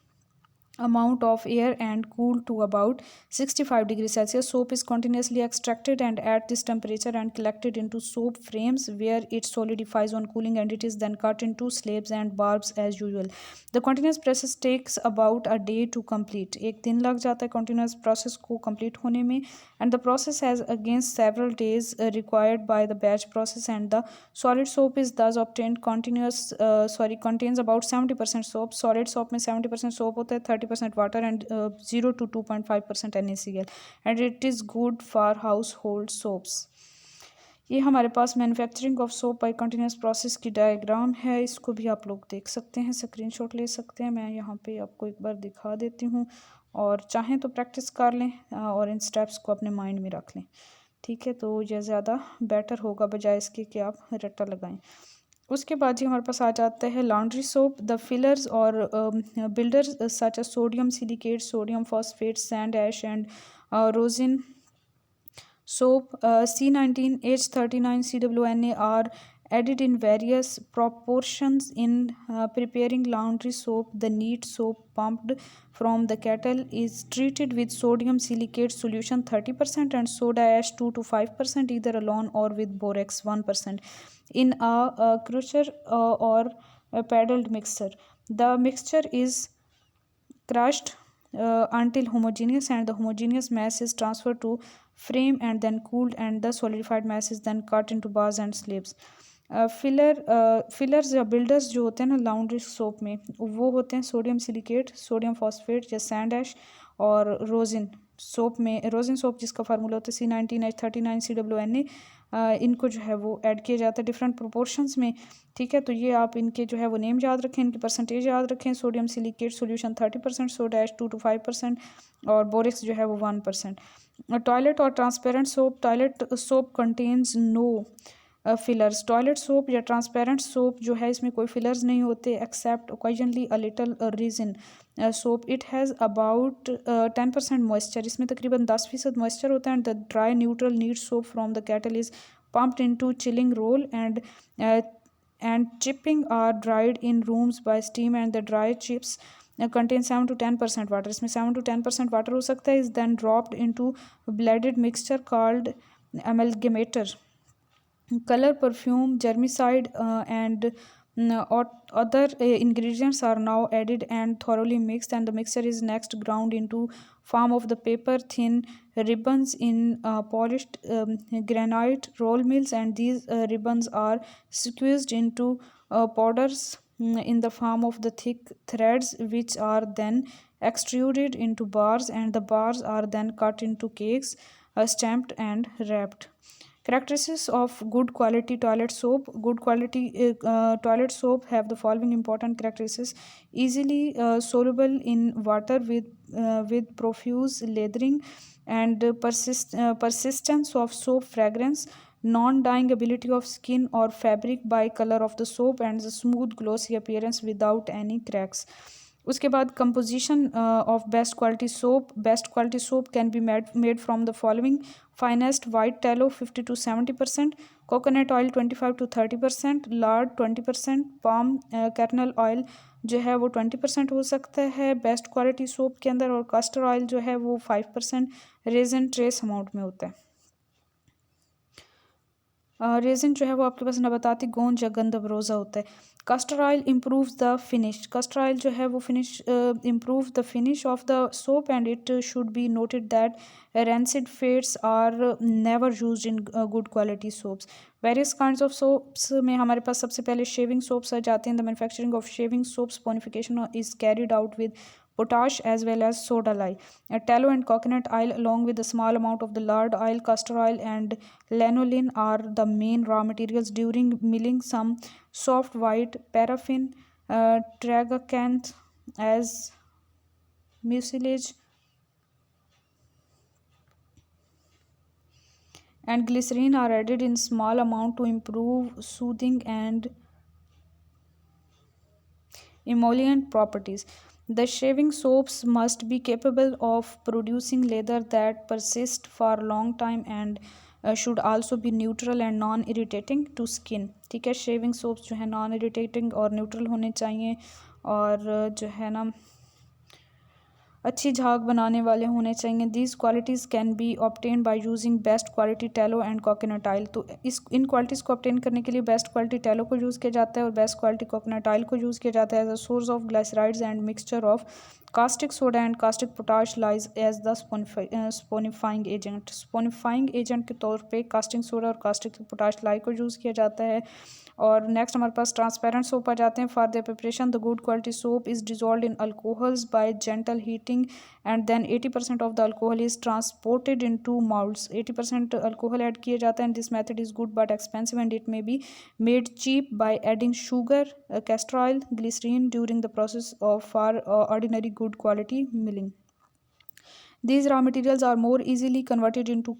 A: amount of air and cooled to about 65 degrees Celsius. Soap is continuously extracted and at this temperature and collected into soap frames where it solidifies on cooling, and it is then cut into slabs and barbs as usual. The continuous process takes about a day to complete. एक दिन लग जाता है continuous process को complete होने में, and the process has against several days required by the batch process, and the solid soap is thus obtained contains about 70% soap. Solid soap में 70% soap होता है, 30% water and 0 to 2.5% NaCl, and it is good for household soaps। ये हमारे पास manufacturing of soap by continuous process की डायग्राम है, इसको भी आप लोग देख सकते हैं, स्क्रीनशॉट ले सकते हैं। मैं यहाँ पे आपको एक बार दिखा देती हूँ, और चाहें तो प्रैक्टिस कर लें और इन स्टेप्स को अपने माइंड में रख लें। ठीक है, तो यह ज़्यादा बेटर होगा बजाय इसके कि आप रट्टा लगाएं। उसके बाद जी हमारे पास आ जाता है लॉन्ड्री सोप। द फिलर्स और builders such as sodium silicate, sodium phosphate, sand ash and rosin soap C19, H39, CWNA are added in various proportions in preparing laundry soap. The neat soap pumped from the kettle is treated with sodium silicate solution 30% and soda ash 2 to 5%, either alone or with borax 1%, in a crusher or a paddled mixer. The mixture is crushed until homogeneous, and the homogeneous mass is transferred to frame and then cooled, and the solidified mass is then cut into bars and slabs. Fillers या बिल्डर्स जो होते हैं ना लाउंड्री सोप में, वो होते हैं सोडियम सिलिकेट, सोडियम फॉस्फेट या सैंड ऐश, और रोजिन सोप में रोजिन सोप जिसका फार्मूला होता है C19, H39, CWNA, इनको जो है वो ऐड किया जाता है डिफरेंट प्रोपोर्शंस में। ठीक है, तो ये आप इनके जो है वो नेम याद रखें, इनकी परसेंटेज याद रखें। Sodium silicate solution 30%, soda ash 2 to 5%, और बोरिक्स जो है वो 1%। टॉयलेट और transparent soap. Toilet soap contains no fillers. Toilet soap या ट्रांसपेरेंट सोप जो है इसमें कोई फिलर्स नहीं होते except occasionally a little rosin soap. It has about 10% moisture, इसमें तकरीबन 10% मॉइस्चर होता है। And the dry neutral neat soap from the kettle is pumped into chilling roll, uh, and chipping are dried in rooms by steam, and the dry chips contain 7 to 10% water. इसमें 7 to 10% water हो सकता है. Is then dropped into blended mixture called amalgamator. Color, perfume, germicide, and other ingredients are now added and thoroughly mixed, and the mixture is next ground into form of the paper thin ribbons in polished granite roll mills, and these ribbons are squeezed into powders in the form of the thick threads, which are then extruded into bars, and the bars are then cut into cakes, stamped and wrapped. Characteristics of good quality toilet soap. Good quality toilet soap have the following important characteristics: easily soluble in water with profuse lathering, and persistence of soap fragrance, non-dyeing ability of skin or fabric by color of the soap, and the smooth glossy appearance without any cracks. उसके बाद composition of best quality soap. Best quality soap can be made from the following: finest white tallow 50 to 70%, coconut oil 25 to 30%, lard 20%, palm kernel oil जो है वो 20% हो सकता है बेस्ट क्वालिटी सोप के अंदर, और कास्टर ऑयल जो है वो 5% रेजन ट्रेस अमाउंट में होता है. रेजिन जो है वो आपके पास नबाताती गोंद या गंध अफरोज़ा होता है. Caster oil improves the finish. Caster oil जो है वो finish improve the finish off the soap, and it should be noted that rancid fats are never used in good quality soaps. Various kinds of soaps में हमारे पास सबसे पहले शेविंग सोप्स आ जाते हैं. The manufacturing of shaving soaps purification is carried out with potash as well as soda lye, tallow and coconut oil along with a small amount of the lard oil. Castor oil and lanolin are the main raw materials. During milling, some soft white paraffin, tragacanth as mucilage and glycerine are added in small amount to improve soothing and emollient properties. The shaving soaps must be capable of producing lather that persists for a long time, and should also be neutral and non irritating to skin. ठीक है, शेविंग सोप्स जो है नॉन इरिटेटिंग और न्यूट्रल होने चाहिए, और जो है ना अच्छी झाग बनाने वाले होने चाहिए. These qualities can be obtain by using best quality tallow and coconut oil. तो इन क्वालिटीज़ को ऑब्टेन करने के लिए बेस्ट क्वालिटी टैलो को यूज़ किया जाता है और बेस्ट क्वालिटी कोकोनट ऑयल को यूज़ किया जाता है as a source of glycerides and mixture of caustic soda and caustic potash lyes as the saponifying agent. Saponifying agent के तौर पे कास्टिक सोडा और कास्टिक पोटाश लाई को यूज़ किया जाता है. और नेक्स्ट हमारे पास ट्रांसपेरेंट सोप आ जाते हैं. For the preparation the good quality soap is dissolve in alcohols by gentle heating, and then 80% of the alcohol is transported into moulds. 80% alcohol add किया जाता है, and this method is good but expensive, and it may be made cheap by adding sugar, castor oil, glycerine during the process of for ordinary good quality milling. These raw materials are more easily converted into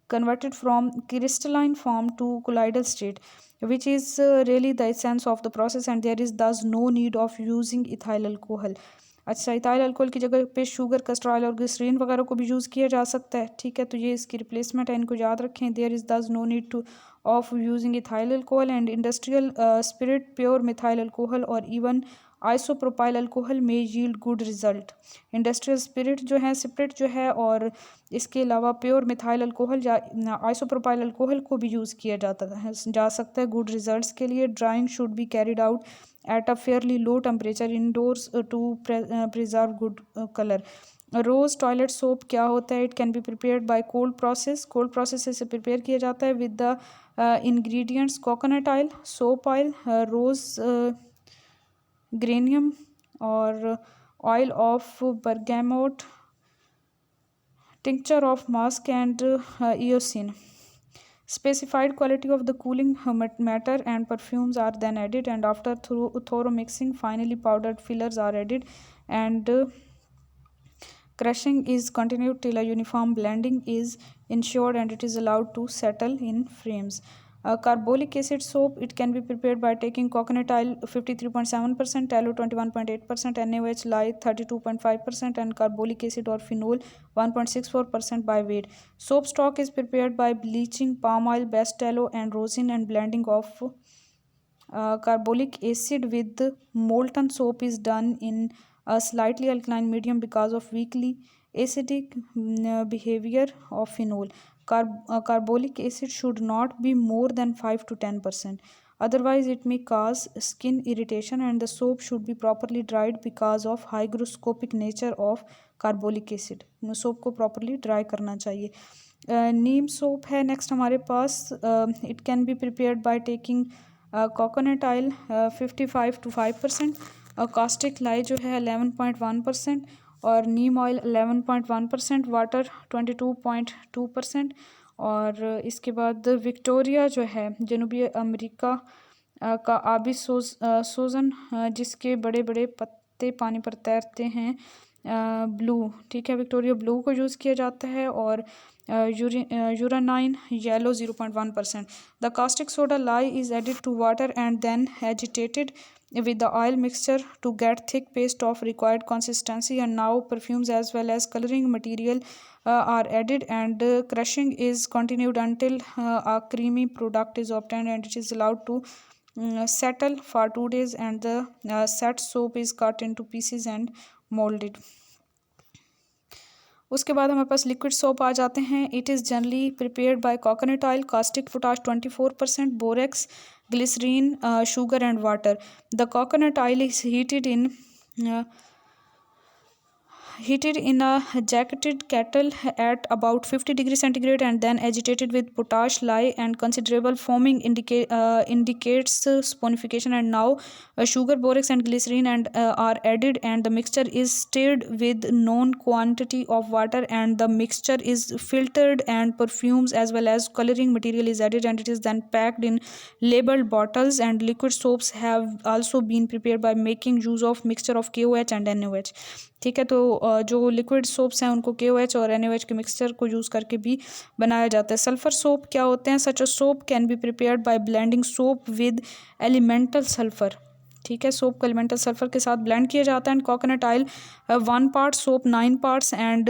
A: converted from crystalline form to colloidal state, which is really the essence of the process, and there is thus no need of using ethyl alcohol. अच्छा, इथाइल अल्कोहल की जगह पे शुगर, कैस्टर ऑयल और ग्लिसरीन वगैरह को भी यूज़ किया जा सकता है. ठीक है, तो ये इसकी रिप्लेसमेंट है, इनको याद रखें. There is thus no need to of using ethyl alcohol and industrial spirit, pure methyl alcohol और इवन आइसोप्रोपाइल अल्कोहल में yield good result. Industrial spirit जो है, स्पिरिट जो है, और इसके अलावा प्योर मिथाइल अल्कोहल या आइसोप्रोपाइल अल्कोहल को भी यूज़ किया जा सकता है गुड रिजल्ट्स के लिए. Drawing should be carried out at a fairly low temperature indoors to preserve good color. Rose toilet soap क्या होता है? It can be prepared by cold process. Cold process से प्रिपेयर किया जाता है with the ingredients coconut oil, soap oil, rose geranium और oil of bergamot, tincture of musk and eosin. Specified quality of the cooling matter and perfumes are then added, and after thorough mixing, finally powdered fillers are added, and crushing is continued till a uniform blending is ensured, and it is allowed to settle in frames. Carbolic acid soap, it can be prepared by taking coconut oil 53.7%, tallow 21.8%, NaOH lye 32.5%, and carbolic acid or phenol 1.64% by weight. Soap stock is prepared by bleaching palm oil, best tallow, and rosin, and blending of carbolic acid with molten soap is done in a slightly alkaline medium because of weakly acidic behavior of phenol. Carbolic acid should not be more than 5 to 10%. Otherwise, it may cause skin irritation, and the soap should be properly dried because of hygroscopic nature of carbolic acid. Soap को प्रॉपरली ड्राई करना चाहिए. नीम सोप है नेक्स्ट हमारे पास. It can be prepared by taking coconut oil 55 to 5%, caustic lye जो है 11.1%, और नीम ऑयल 11.1%, वाटर 22.2%. और इसके बाद विक्टोरिया जो है जनूबी अमेरिका का आबी सोजन जिसके बड़े बड़े पत्ते पानी पर तैरते हैं, ब्लू, ठीक है, विक्टोरिया ब्लू को यूज़ किया जाता है. और uranine yellow 0.1%. The caustic soda lye is added to water and then agitated with the oil mixture to get thick paste of required consistency, and now perfumes as well as coloring material are added, and crushing is continued until a creamy product is obtained, and it is allowed to settle for 2 days, and the set soap is cut into pieces and molded. उसके बाद हमारे पास लिक्विड सोप आ जाते हैं. It is generally prepared by coconut oil, caustic potash 24%, borax, glycerine, sugar and water. The coconut oil is heated in a jacketed kettle at about 50 degrees centigrade and then agitated with potash, lye, and considerable foaming indicates saponification, and now sugar, borax, and glycerine are added, and the mixture is stirred with known quantity of water, and the mixture is filtered, and perfumes as well as coloring material is added, and it is then packed in labeled bottles. And liquid soaps have also been prepared by making use of mixture of KOH and NaOH. ठीक है, तो जो लिक्विड सोप्स हैं उनको KOH और NaOH के मिक्सचर को यूज़ करके भी बनाया जाता है. सल्फ़र सोप क्या होते हैं? Such a soap can be prepared by blending soap with elemental sulphur. ठीक है, सोप को एलिमेंटल सल्फ़र के साथ ब्लेंड किया जाता है. And coconut oil 1 part, soap 9 parts, and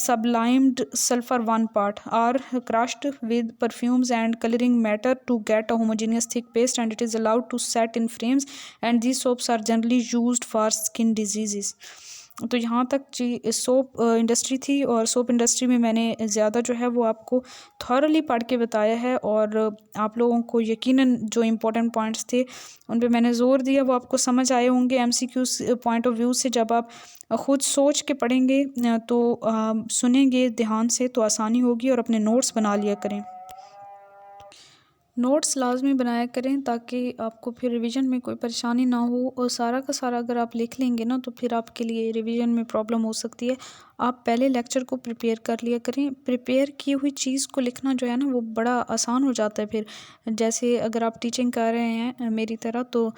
A: sublimed sulfur 1 part are crushed with perfumes and coloring matter to get a homogeneous thick paste, and it is allowed to set in frames, and these soaps are generally used for skin diseases. तो यहाँ तक जी सोप इंडस्ट्री थी, और सोप इंडस्ट्री में मैंने ज़्यादा जो है वो आपको थॉरली पढ़ के बताया है, और आप लोगों को यकीनन जो इम्पोर्टेंट पॉइंट्स थे उन पे मैंने ज़ोर दिया वो आपको समझ आए होंगे. MCQ पॉइंट ऑफ व्यू से जब आप ख़ुद सोच के पढ़ेंगे तो सुनेंगे ध्यान से तो आसानी होगी, और अपने नोट्स बना लिया करें. नोट्स लाजमी बनाया करें ताकि आपको फिर रिवीजन में कोई परेशानी ना हो, और सारा का सारा अगर आप लिख लेंगे ना तो फिर आपके लिए रिवीजन में प्रॉब्लम हो सकती है. आप पहले लेक्चर को प्रिपेयर कर लिया करें. प्रिपेयर की हुई चीज़ को लिखना जो है ना वो बड़ा आसान हो जाता है. फिर जैसे अगर आप टीचिंग कर रहे हैं मेरी तरह, तो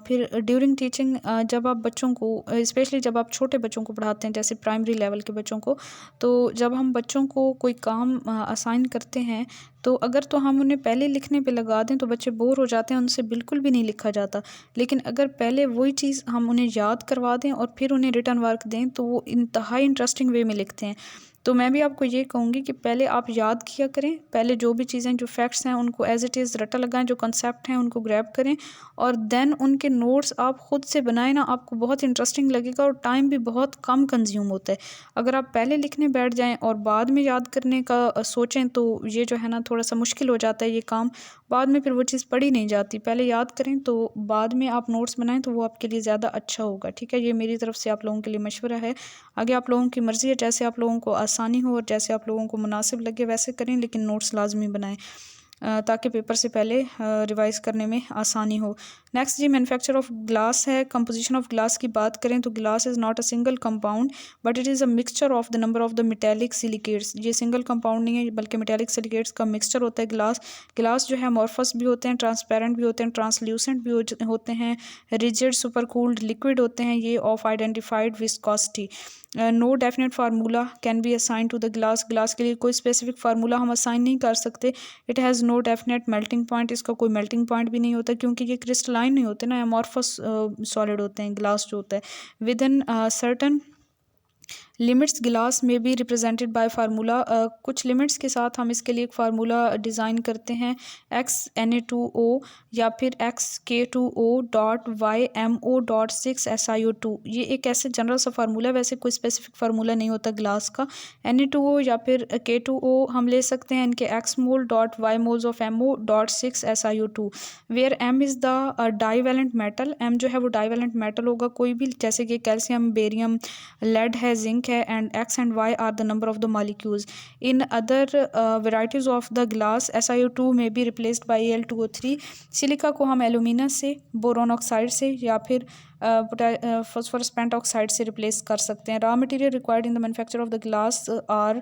A: फिर ड्यूरिंग टीचिंग जब आप बच्चों को, स्पेशली जब आप छोटे बच्चों को पढ़ाते हैं जैसे प्राइमरी लेवल के बच्चों को, तो जब हम बच्चों को कोई काम असाइन करते हैं तो अगर तो हम उन्हें पहले लिखने पे लगा दें तो बच्चे बोर हो जाते हैं, उनसे बिल्कुल भी नहीं लिखा जाता. लेकिन अगर पहले वही चीज़ हम उन्हें याद करवा दें और फिर उन्हें रिटर्न वर्क दें तो वो इंतहाई इंटरेस्टिंग वे में लिखते हैं. तो मैं भी आपको ये कहूँगी कि पहले आप याद किया करें, पहले जो भी चीज़ें जो फैक्ट्स हैं उनको एज इट इज़ रटा लगाएं, जो कंसेप्ट हैं उनको ग्रैब करें, और देन उनके नोट्स आप ख़ुद से बनाएं ना, आपको बहुत इंटरेस्टिंग लगेगा और टाइम भी बहुत कम कंज्यूम होता है. अगर आप पहले लिखने बैठ जाएं और बाद में याद करने का सोचें तो ये जो है ना थोड़ा सा मुश्किल हो जाता है ये काम, बाद में फिर वो चीज़ पढ़ी नहीं जाती. पहले याद करें तो बाद में आप नोट्स बनाएं तो वो आपके लिए ज़्यादा अच्छा होगा. ठीक है, ये मेरी तरफ से आप लोगों के लिए मशवरा है. आगे आप लोगों की मर्ज़ी है, जैसे आप लोगों को आसानी हो और जैसे आप लोगों को मुनासिब लगे वैसे करें, लेकिन नोट्स लाजमी बनाएं ताकि पेपर से पहले रिवाइज़ करने में आसानी हो. नेक्स्ट जी मैन्युफैक्चर ऑफ ग्लास है. कंपोजिशन ऑफ ग्लास की बात करें तो glass is not a single compound but it is a mixture of the number of the metallic silicates. ये सिंगल कंपाउंड नहीं है बल्कि मेटेलिक सिलिकेट्स का मिक्सचर होता है. ग्लास जो है अमॉर्फस भी होते हैं, ट्रांसपेरेंट भी होते हैं, ट्रांसल्यूसेंट भी होते हैं, रिजिड, सुपर कूल्ड, लिक्विड होते हैं. ये of identified viscosity. No definite formula can be assign to the glass. Glass के लिए कोई स्पेसिफिक फार्मूला हम असाइन नहीं कर सकते. It has no definite melting point, इसका कोई मेल्टिंग पॉइंट भी नहीं होता क्योंकि ये क्रिस्टलाइन नहीं होते ना, एमॉर्फस सॉलिड होते हैं ग्लास जो होता है। विद इन सर्टन लिमिट्स गिलास में बी रिप्रेजेंटेड बाय फार्मूला, कुछ लिमिट्स के साथ हम इसके लिए एक फार्मूला डिज़ाइन करते हैं, XNA2O या फिर XK2O.YMO.6SiO2। ये एक ऐसे जनरल सा फार्मूला है, वैसे कोई स्पेसिफिक फार्मूला नहीं होता ग्लास का। Na2O या फिर K2O हम ले सकते हैं इनके XMOL.Y_MO.6SiO2, where M is the divalent metal. M जो है वो डाईवैलेंट मेटल होगा कोई भी, जैसे कि कैल्शियम, बेरियम, lead है, zinc है, and X and Y are the number of the molecules. In other varieties of the glass, SiO2 may be replaced by Al2O3। Silica को हम एलुमिना से, बोरोन ऑक्साइड से या फिर फॉस्फोरस पेंटऑक्साइड से रिप्लेस कर सकते हैं। Raw material required in the manufacture of the glass are,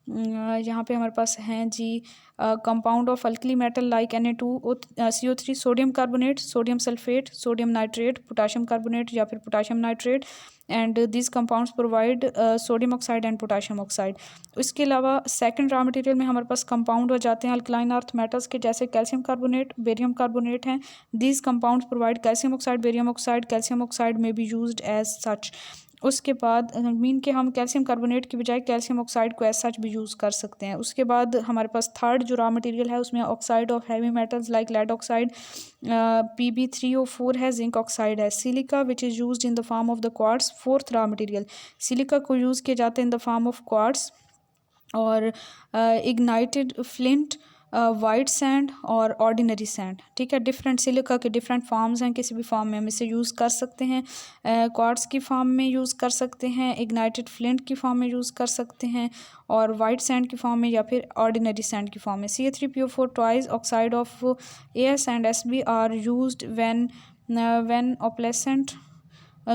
A: यहाँ पे हमारे पास हैं जी compound of alkali metal like Na2CO3, sodium carbonate, sodium sulphate, sodium nitrate, potassium carbonate या फिर potassium nitrate, and this compounds provide sodium oxide and potassium oxide. इसके अलावा सेकंड रॉ मटेरियल में हमारे पास कंपाउंड हो जाते हैं अल्कलाइन अर्थ मेटल्स के, जैसे कैल्शियम कार्बोनेट, बेरियम कार्बोनेट हैं। These compounds provide calcium oxide, barium oxide, calcium oxide में बी यूज्ड एज सच। उसके बाद मीन के हम कैल्शियम कार्बोनेट की बजाय कैल्शियम ऑक्साइड को एज सच भी यूज़ कर सकते हैं। उसके बाद हमारे पास थर्ड जो रॉ मटेरियल है उसमें oxide of heavy metals like lead oxide, Pb3O4 है, जिंक ऑक्साइड है। Silica which is used in the form of the quartz, fourth raw material. Silica को यूज़ किया जाता है in the form of quartz और इग्नाइटेड फ्लिंट, वाइट सैंड और ऑर्डिनरी सैंड, ठीक है। डिफरेंट सिलिका के डिफरेंट फॉर्म्स हैं, किसी भी फॉर्म में हम इसे यूज़ कर सकते हैं। क्वार्ट्स की फॉर्म में यूज़ कर सकते हैं, इग्नाइटेड फ्लिंट की फॉर्म में यूज़ कर सकते हैं और वाइट सैंड की फॉर्म में या फिर ऑर्डिनरी सैंड की फॉर्म में। CA3PO4 twice oxide of AS and SB are used when opalescent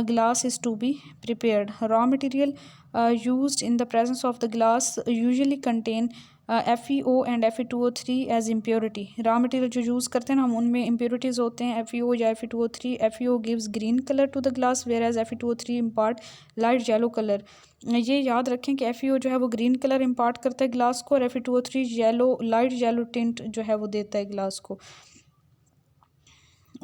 A: glass is to be prepared. Raw material used in the presence of the glass usually contain FeO and Fe2O3 as impurity। Raw material जो यूज़ करते हैं ना हम, उनमें impurities होते हैं FeO या Fe2O3। FeO gives green color to the glass whereas Fe2O3 impart light yellow color। ये याद रखें कि FeO जो है वो ग्रीन कलर इम्पार्ट करता है ग्लास को और Fe2O3 yellow, light yellow tint जो है वो देता है ग्लास को।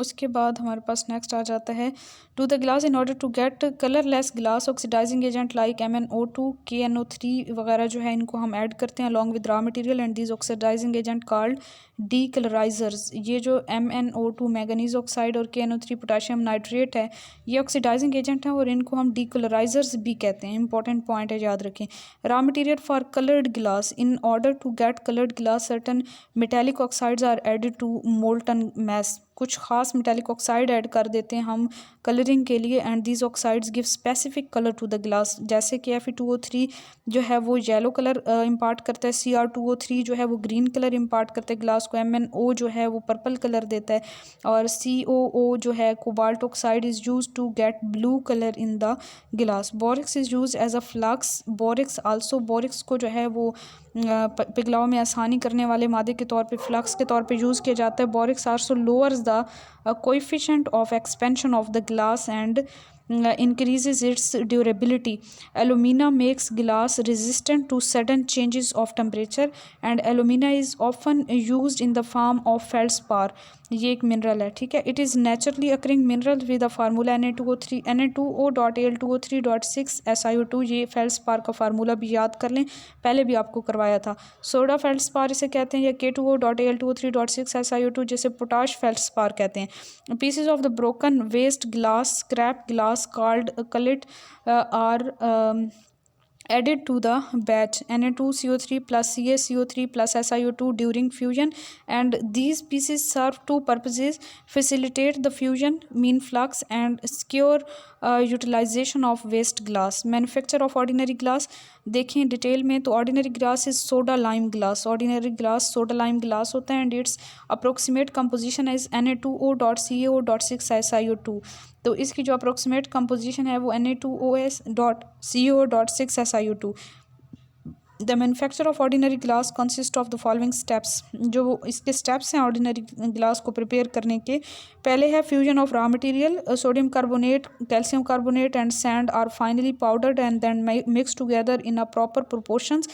A: उसके बाद हमारे पास नेक्स्ट आ जाता है to the glass in order to get colourless glass, oxidizing agent like MnO2, KNO3 वगैरह जो है इनको हम ऐड करते हैं along with raw material and these oxidising agent called decolourisers. ये जो MnO2 मैंगनीज ऑक्साइड और KNO3 पोटाशियम नाइट्रेट है, ये ऑक्सीडाइजिंग एजेंट हैं और इनको हम डीकलराइजर्स भी कहते हैं। इंपॉर्टेंट पॉइंट है, याद रखें। Raw material for coloured glass, in order to get coloured glass certain metallic oxides are added to molten mass. कुछ खास मेटेलिक ऑक्साइड ऐड कर देते हैं हम कलरिंग के लिए and these oxides give specific colour to the glass, जैसे कि Fe2O3 जो है वो येलो कलर इम्पार्ट करता है, Cr2O3 जो है वो ग्रीन कलर इम्पार्ट करता है ग्लास को, MnO जो है वो पर्पल कलर देता है और COO जो है cobalt oxide is use to get blue colour in the glass. Borax is use as a flux, borax also, borax को जो है वो पिघलाव में आसानी करने वाले मादे के तौर पे, फ्लक्स के तौर पे यूज़ किया जाता है। Borax also lowers the coefficient of expansion of the glass and increases its durability. Alumina makes glass resistant to sudden changes of temperature and alumina is often used in the form of feldspar। ये एक मिनरल है, ठीक है। It is naturally occurring mineral with the formula Na2O3 Na2O.Al2O3.6SiO2। ये फेल्डस्पार का फार्मूला भी याद कर लें, पहले भी आपको करवाया था। सोडा फेल्डस्पार इसे कहते हैं या K2O.Al2O3.6SiO2 जिसे पोटाश फेल्डस्पार कहते हैं। Pieces of the broken waste glass, scrap glass called cullet are added to the batch Na2CO3 plus CaCO3 plus SiO2 during fusion and these pieces serve two purposes: facilitate the fusion, mean flux and secure utilization of waste glass। Manufacture of ordinary glass देखें डिटेल में तो ordinary glass is soda lime glass, ordinary glass soda lime glass होता है and it's approximate composition is Na2O.CO.6SiO2। तो इसकी जो अप्रोक्सीमेट कंपोजिशन है वो Na2O.CO.6SiO2। The manufacture of ordinary glass consist of the following steps. जो इसके स्टेप्स हैं ऑर्डिनरी ग्लास को प्रिपेयर करने के, पहले है fusion of raw material, sodium carbonate, calcium carbonate and sand are finely powdered and then mix together in a proper proportions.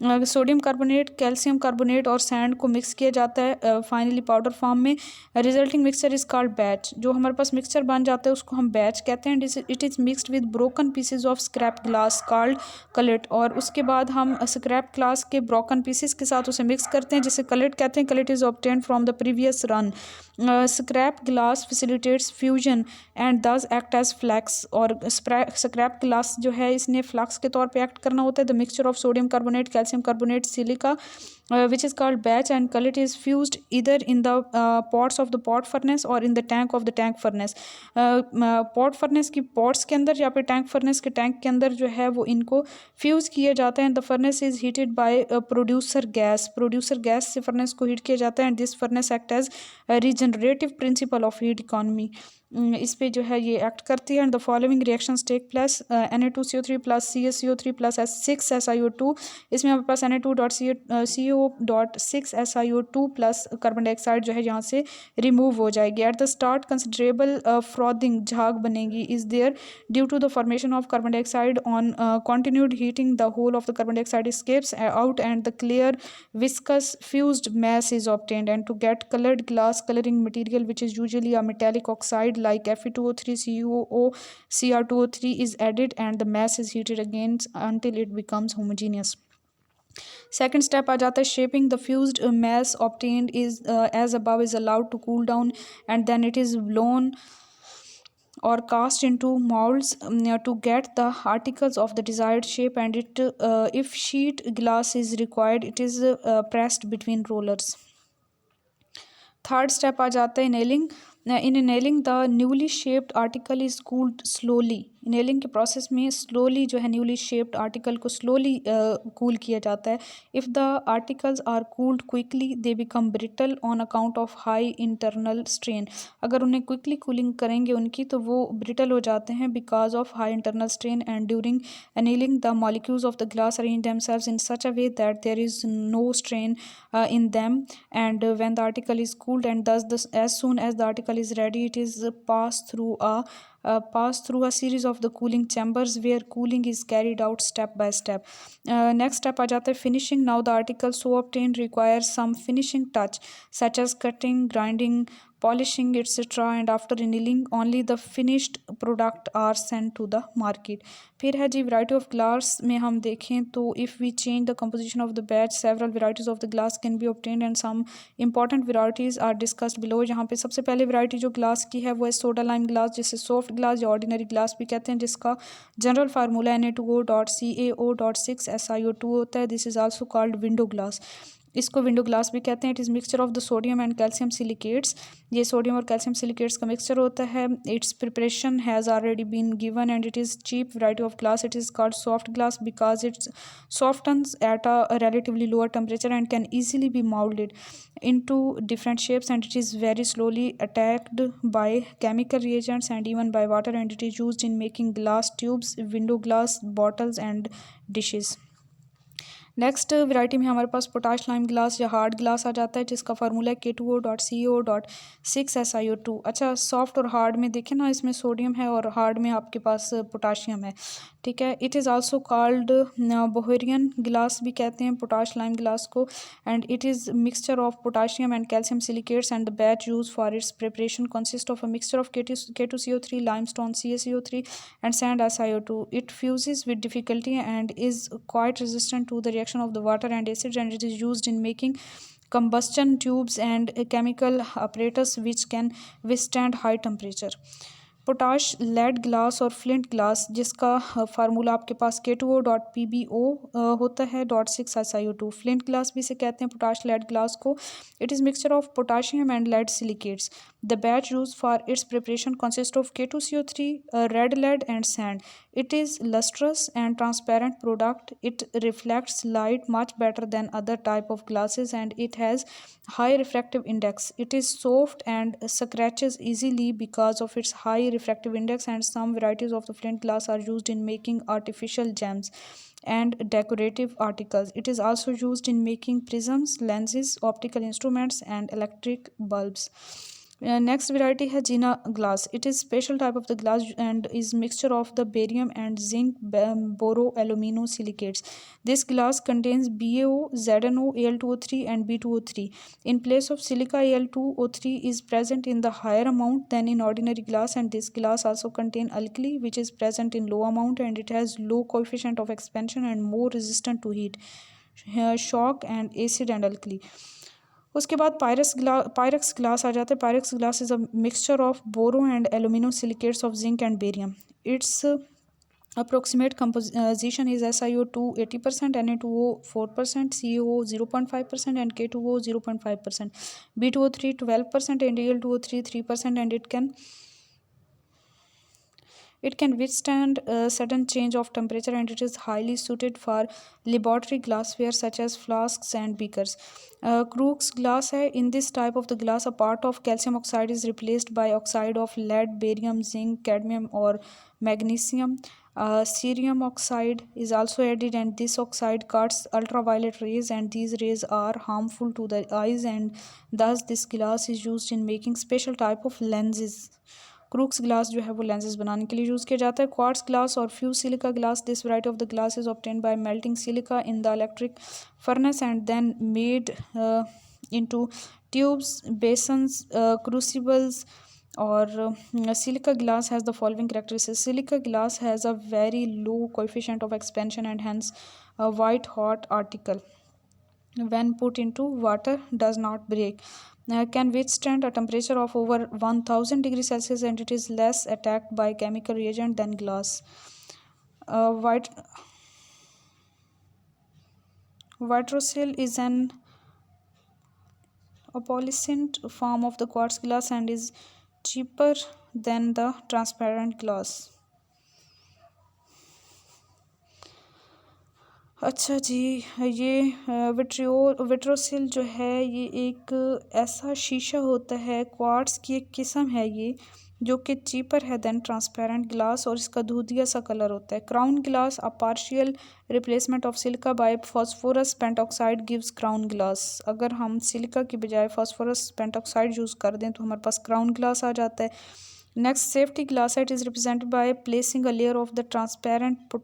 A: Sodium carbonate, calcium carbonate और सैंड को मिक्स किया जाता है फाइनली पाउडर फॉर्म में। Resulting mixture is called batch. जो हमारे पास मिक्सचर बन जाता है उसको हम बैच कहते हैं। It is mixed with broken pieces of scrap glass called cullet. और उसके बाद हम स्क्रैप ग्लास के ब्रोकन पीसेस के साथ उसे मिक्स करते हैं जिसे कलेट कहते हैं। Cullet is obtained from the previous run. Scrap glass facilitates fusion and thus act as flux. और स्क्रैप ग्लास जो है इसने फ्लक्स के तौर पे एक्ट करना होता है। The mixture of sodium carbonate, calcium carbonate, silica which is called batch, and cullet is fused either in the pots of the pot furnace or in the tank of the tank furnace. pot furnace की pots के अंदर या फिर tank furnace के tank के अंदर जो है वो इनको fuse किया जाता है। and the furnace is heated by producer gas से furnace को heat किया जाता है। and this furnace act as a regenerative principle of heat economy. इस पे जो है ये एक्ट करती है। And the following reactions take plus Na2CO3 plus CaCO3 plus 6SiO2। इसमें हमारे पास Na2.CO6SiO2 प्लस कार्बन डाइऑक्साइड जो है यहाँ से रिमूव हो जाएगी। At the start considerable frothing झाग बनेगी is there due to the formation of carbon dioxide on continued heating the whole of the carbon dioxide escapes out and the clear viscous fused mass is obtained. And to get colored glass coloring material which is usually a metallic oxide like Fe2O3 CuO Cr2O3 is added and the mass is heated again until it becomes homogeneous. Second step आ जाता है shaping. The fused mass obtained is as above is allowed to cool down and then it is blown or cast into molds to get the articles of the desired shape. And if sheet glass is required it is pressed between rollers. Third step आ जाता है annealing. In annealing the newly shaped article is cooled slowly. Annealing के प्रोसेस में स्लोली जो है न्यूली शेप्ड आर्टिकल को स्लोली कूल किया जाता है। If the articles are cooled quickly they become brittle on account of high internal strain. अगर उन्हें क्विकली कूलिंग करेंगे उनकी तो वो ब्रिटल हो जाते हैं because of high internal strain. And during annealing the molecules of the glass arrange themselves in such a way that there is no strain in them. And when the article is cooled and thus as soon as the article is ready it is passed through a series of the cooling chambers where cooling is carried out step by step. Next step आ जाता है finishing. Now the article so obtained requires some finishing touch such as cutting, grinding, polishing etc. and after annealing only the finished product are sent to the market. फिर है जी variety of glass में हम देखें तो if we change the composition of the batch several varieties of the glass can be obtained and some important varieties are discussed below. यहाँ पे सबसे पहले variety जो glass की है वो है soda lime glass जिसे soft glass या ordinary glass भी कहते हैं जिसका जनरल फार्मूला Na2O.CaO.6SiO2 होता है। This is also called window glass. इसको विंडो ग्लास भी कहते हैं। It is mixture of the sodium and calcium silicates. ये सोडियम और कैल्शियम सिलिकेट्स का मिक्सचर होता है। Its preparation has already been given and it is cheap variety of glass. It is called soft glass because its softens at a relatively lower temperature and can easily be molded into different shapes. And it is very slowly attacked by chemical reagents and even by water, and it is used in making glass tubes, window glass, bottles and dishes. Next variety में हमारे पास पोटाश लाइम ग्लास या हार्ड ग्लास आ जाता है जिसका फार्मूला है K2O.CO.6SiO2। अच्छा सॉफ्ट और हार्ड में देखें ना इसमें सोडियम है और हार्ड में आपके पास पोटाशियम है। ठीक है। It is also called Bohemian glass भी कहते हैं पोटाश लाइम ग्लास को। And it is mixture of potassium and calcium silicates and the batch use for its preparation consist of a mixture of K2CO3 limestone CaCO3 and sand SiO2. It fuses with difficulty and is quite resistant to the reaction of the water and acids, and it is used in making combustion tubes and chemical apparatus which can withstand high temperature. Potash lead glass और फ्लिंट ग्लास जिसका फार्मूला आपके पास K2O.PbO होता है .6SiO2। फ्लिंट ग्लास भी इसे कहते हैं पोटाश लेड ग्लास को। It is mixture of potassium and lead silicates. The batch use for its preparation consist of K2CO3 red lead and sand. It is lustrous and transparent product. It reflects light much better than other type of glasses and it has high refractive index. It is soft and scratches easily because of its high refractive index, and some varieties of the flint glass are used in making artificial gems and decorative articles. It is also used in making prisms, lenses, optical instruments and electric bulbs. Next variety है Jena glass. It is special type of the glass and is mixture of the barium and zinc boro alumino silicates. This glass contains BaO, ZnO, Al2O3 and B2O3. In place of silica, Al2O3 is present in the higher amount than in ordinary glass, and this glass also contain alkali which is present in low amount, and it has low coefficient of expansion and more resistant to heat, shock and acid and alkali. उसके बाद पायरक्स ग्लास आ जाता है. Pyrex glass is a mixture of boro and alumino silicates of zinc and barium. Its approximate composition is SiO2 80%, Na2O 4%, CaO 0.5% and K2O 0.5%, B2O3 12% and Al2O3 3%, and it can withstand a sudden change of temperature, and it is highly suited for laboratory glassware such as flasks and beakers. Crookes glass hai. In this type of the glass, a part of calcium oxide is replaced by oxide of lead, barium, zinc, cadmium or magnesium. Cerium oxide is also added, and this oxide cuts ultraviolet rays, and these rays are harmful to the eyes, and thus this glass is used in making special type of lenses. Crooks glass जो है वो लेंसेज बनाने के लिए यूज़ किया जाता है. क्वार्ट्स ग्लास और fuse silica glass. This variety of the glass is obtain by melting silica in the electric furnace and then made into tubes, basins, crucibles. और silica glass has the following characteristics. Silica glass has a very low coefficient of expansion and hence white hot article when put into water does not break. Can withstand a temperature of over 1000 degrees Celsius, and it is less attacked by chemical reagent than glass. Vitrocil is an opalescent form of the quartz glass and is cheaper than the transparent glass. अच्छा जी, ये विट्रोसिल जो है ये एक ऐसा शीशा होता है, क्वार्ट्स की एक किस्म है ये, जो कि चीपर है देन ट्रांसपेरेंट ग्लास, और इसका दूधिया सा कलर होता है. Crown glass a partial replacement of silica by phosphorus pentoxide gives crown glass. अगर हम सिलिका की बजाय फॉस्फोरस पेंटॉक्साइड यूज़ कर दें तो हमारे पास क्राउन ग्लास आ जाता है. Next, safety glass. It is represented by placing a layer of the transparent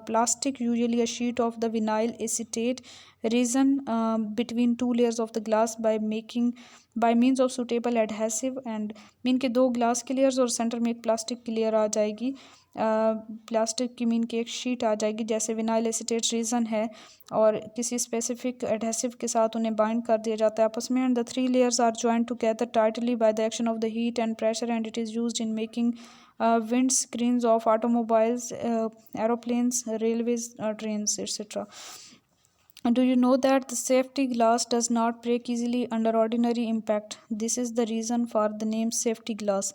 A: plastic, usually a sheet of the vinyl acetate resin, between two layers of the glass by means of suitable adhesive. and mean के दो ग्लास के लेयर्स और सेंटर में एक प्लास्टिक की लेयर आ जाएगी. प्लास्टिक की मीन की एक शीट आ जाएगी, जैसे विनाइल एसीटेट रीज़न है, और किसी स्पेसिफिक एडहेसिव के साथ उन्हें बाइंड कर दिया जाता है आपस में. And the three layers are joint together tightly by the action of the heat and pressure, and it is used in making wind screens of automobiles, aeroplanes, railways, trains, etc. Do you know that the safety glass does not break easily under ordinary impact? This is the reason for the name safety glass.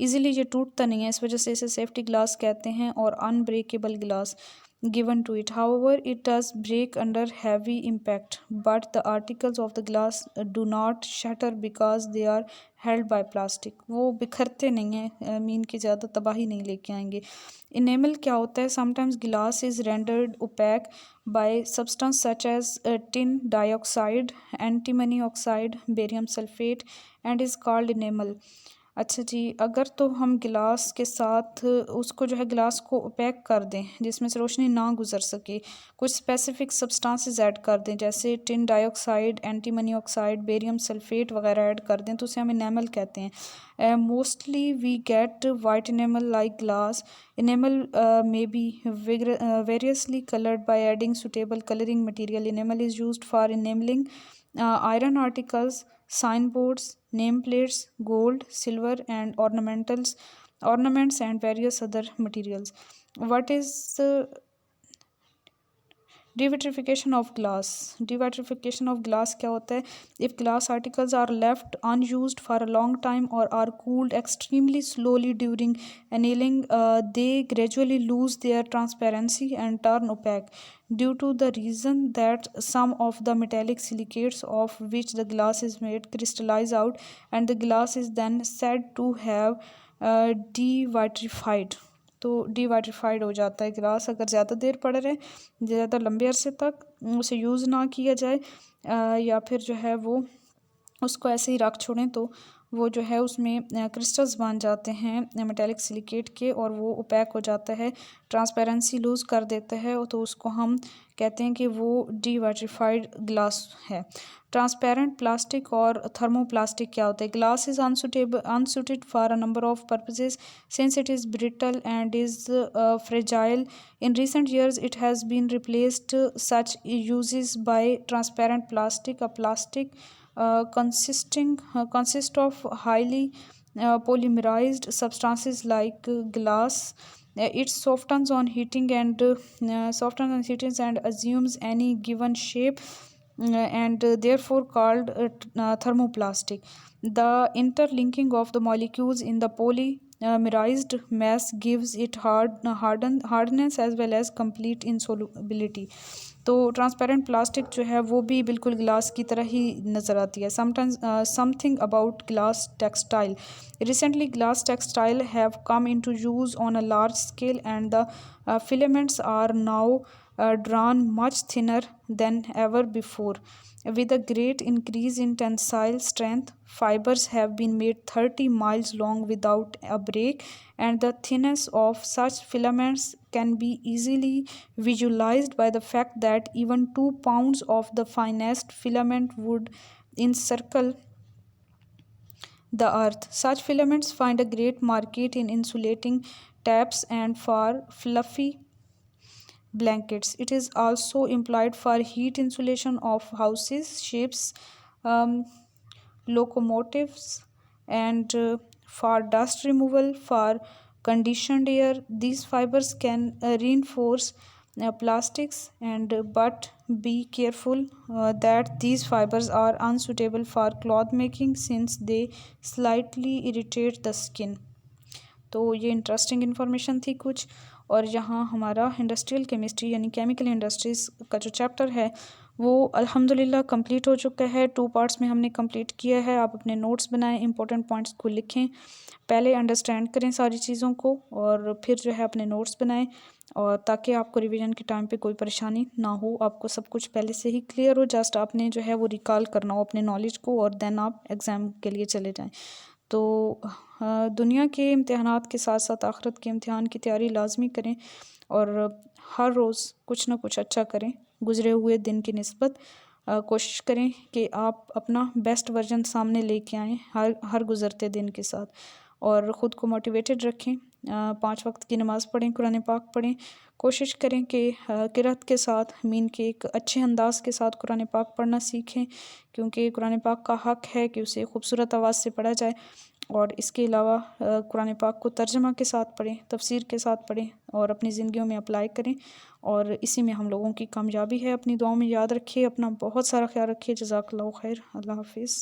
A: Easily ये टूटता नहीं है, इस वजह से इसे safety glass कहते हैं, और unbreakable glass given to it. However, it does break under heavy impact, but the articles of the glass do not shatter because they are held by plastic. वो बिखरते नहीं हैं, मीन की ज़्यादा तबाही नहीं लेके आएंगे. Enamel क्या होता है? Sometimes glass is rendered opaque by substance such as tin dioxide, antimony oxide, barium sulfate, and is called enamel. अच्छा जी, अगर तो हम गिलास के साथ उसको जो है ग्लास को ओपेक कर दें, जिसमें से रोशनी ना गुजर सके, कुछ स्पेसिफिक सब्सटेंसेस ऐड कर दें, जैसे tin dioxide, antimony oxide, barium sulphate वगैरह ऐड कर दें, तो उसे हम इनेमल कहते हैं. Mostly we get white enamel like glass. Enamel may be variously coloured by adding suitable colouring material. Enamel is used for enamelling iron articles, signboards, nameplates, gold, silver, and ornaments, and various other materials. What is devitrification of glass? Devitrification of glass क्या होता है? If glass articles are left unused for a long time or are cooled extremely slowly during annealing, they gradually lose their transparency and turn opaque, due to the reason that some of the metallic silicates of which the glass is made crystallize out, and the glass is then said to have devitrified. तो डिवाइट्रीफाइड हो जाता है ग्लास अगर ज़्यादा देर पड़ रहे, ज़्यादा लंबे अरसे तक उसे यूज़ ना किया जाए, या फिर जो है वो उसको ऐसे ही रख छोड़ें, तो वो जो है उसमें क्रिस्टल्स बन जाते हैं मेटेलिक सिलिकेट के और वो ओपैक हो जाता है, ट्रांसपेरेंसी लूज़ कर देता है, तो उसको हम कहते हैं कि वो डीवाइट्रिफाइड ग्लास है। ट्रांसपेरेंट प्लास्टिक और थर्मोप्लास्टिक क्या होता है? Glass is unsuited for a number of purposes since it is brittle and is fragile. In recent years, it has been replaced such uses by transparent plastic, a plastic consist of highly polymerized substances like glass. It softens on heatings and assumes any given shape and therefore called thermoplastic. The interlinking of the molecules in the polymerized mass gives it hardness as well as complete insolubility. तो ट्रांसपेरेंट प्लास्टिक जो है वो भी बिल्कुल ग्लास की तरह ही नज़र आती है. Something about glass textile. Recently, glass textile have come into use on a large scale, and the filaments are now drawn much thinner than ever before. With a great increase in tensile strength, fibers have been made 30 miles long without a break, and the thinness of such filaments can be easily visualized by the fact that even 2 pounds of the finest filament would encircle the earth. Such filaments find a great market in insulating taps and for fluffy blankets. It is also employed for heat insulation of houses, ships, um, locomotives, and for dust removal, for conditioned air. These fibers can reinforce plastics, and but be careful that these fibers are unsuitable for cloth making since they slightly irritate the skin. तो ये इंटरेस्टिंग इन्फॉर्मेशन थी कुछ. और यहाँ हमारा इंडस्ट्रियल केमिस्ट्री यानी केमिकल इंडस्ट्रीज़ का जो चैप्टर है वो अल्हम्दुलिल्लाह कंप्लीट हो चुका है. 2 पार्ट्स में हमने कंप्लीट किया है. आप अपने नोट्स बनाएं, इंपॉर्टेंट पॉइंट्स को लिखें, पहले अंडरस्टैंड करें सारी चीज़ों को और फिर जो है अपने नोट्स बनाएं, और ताकि आपको रिवीजन के टाइम पे कोई परेशानी ना हो, आपको सब कुछ पहले से ही क्लियर हो. जस्ट आपने जो है वो रिकॉल करना हो अपने नॉलेज को और देन आप एग्ज़ाम के लिए चले जाएँ. तो दुनिया के इम्तिहानात के साथ साथ आखिरत के इम्तिहान की तैयारी लाजमी करें और हर रोज़ कुछ ना कुछ अच्छा करें. गुज़रे हुए दिन की निस्बत कोशिश करें कि आप अपना बेस्ट वर्जन सामने लेके आएँ हर गुज़रते दिन के साथ, और ख़ुद को मोटिवेटेड रखें. 5 वक्त की नमाज़ पढ़ें, कुरान पाक पढ़ें. कोशिश करें कि क़िराअत के साथ मीन के एक अच्छे अंदाज़ के साथ कुरान पाक पढ़ना सीखें, क्योंकि कुरान पाक का हक़ है कि उसे खूबसूरत आवाज़ से पढ़ा जाए. और इसके अलावा कुरान पाक को तर्जमा के साथ पढ़ें, तफसीर के साथ पढ़ें और अपनी ज़िंदगियों में अप्लाई करें. और इसी में हम लोगों की कामयाबी है. अपनी दुआओं में याद रखिए. अपना बहुत सारा ख्याल रखिए. जज़ाकल्लाहु खैर. अल्लाह हाफ़िज़.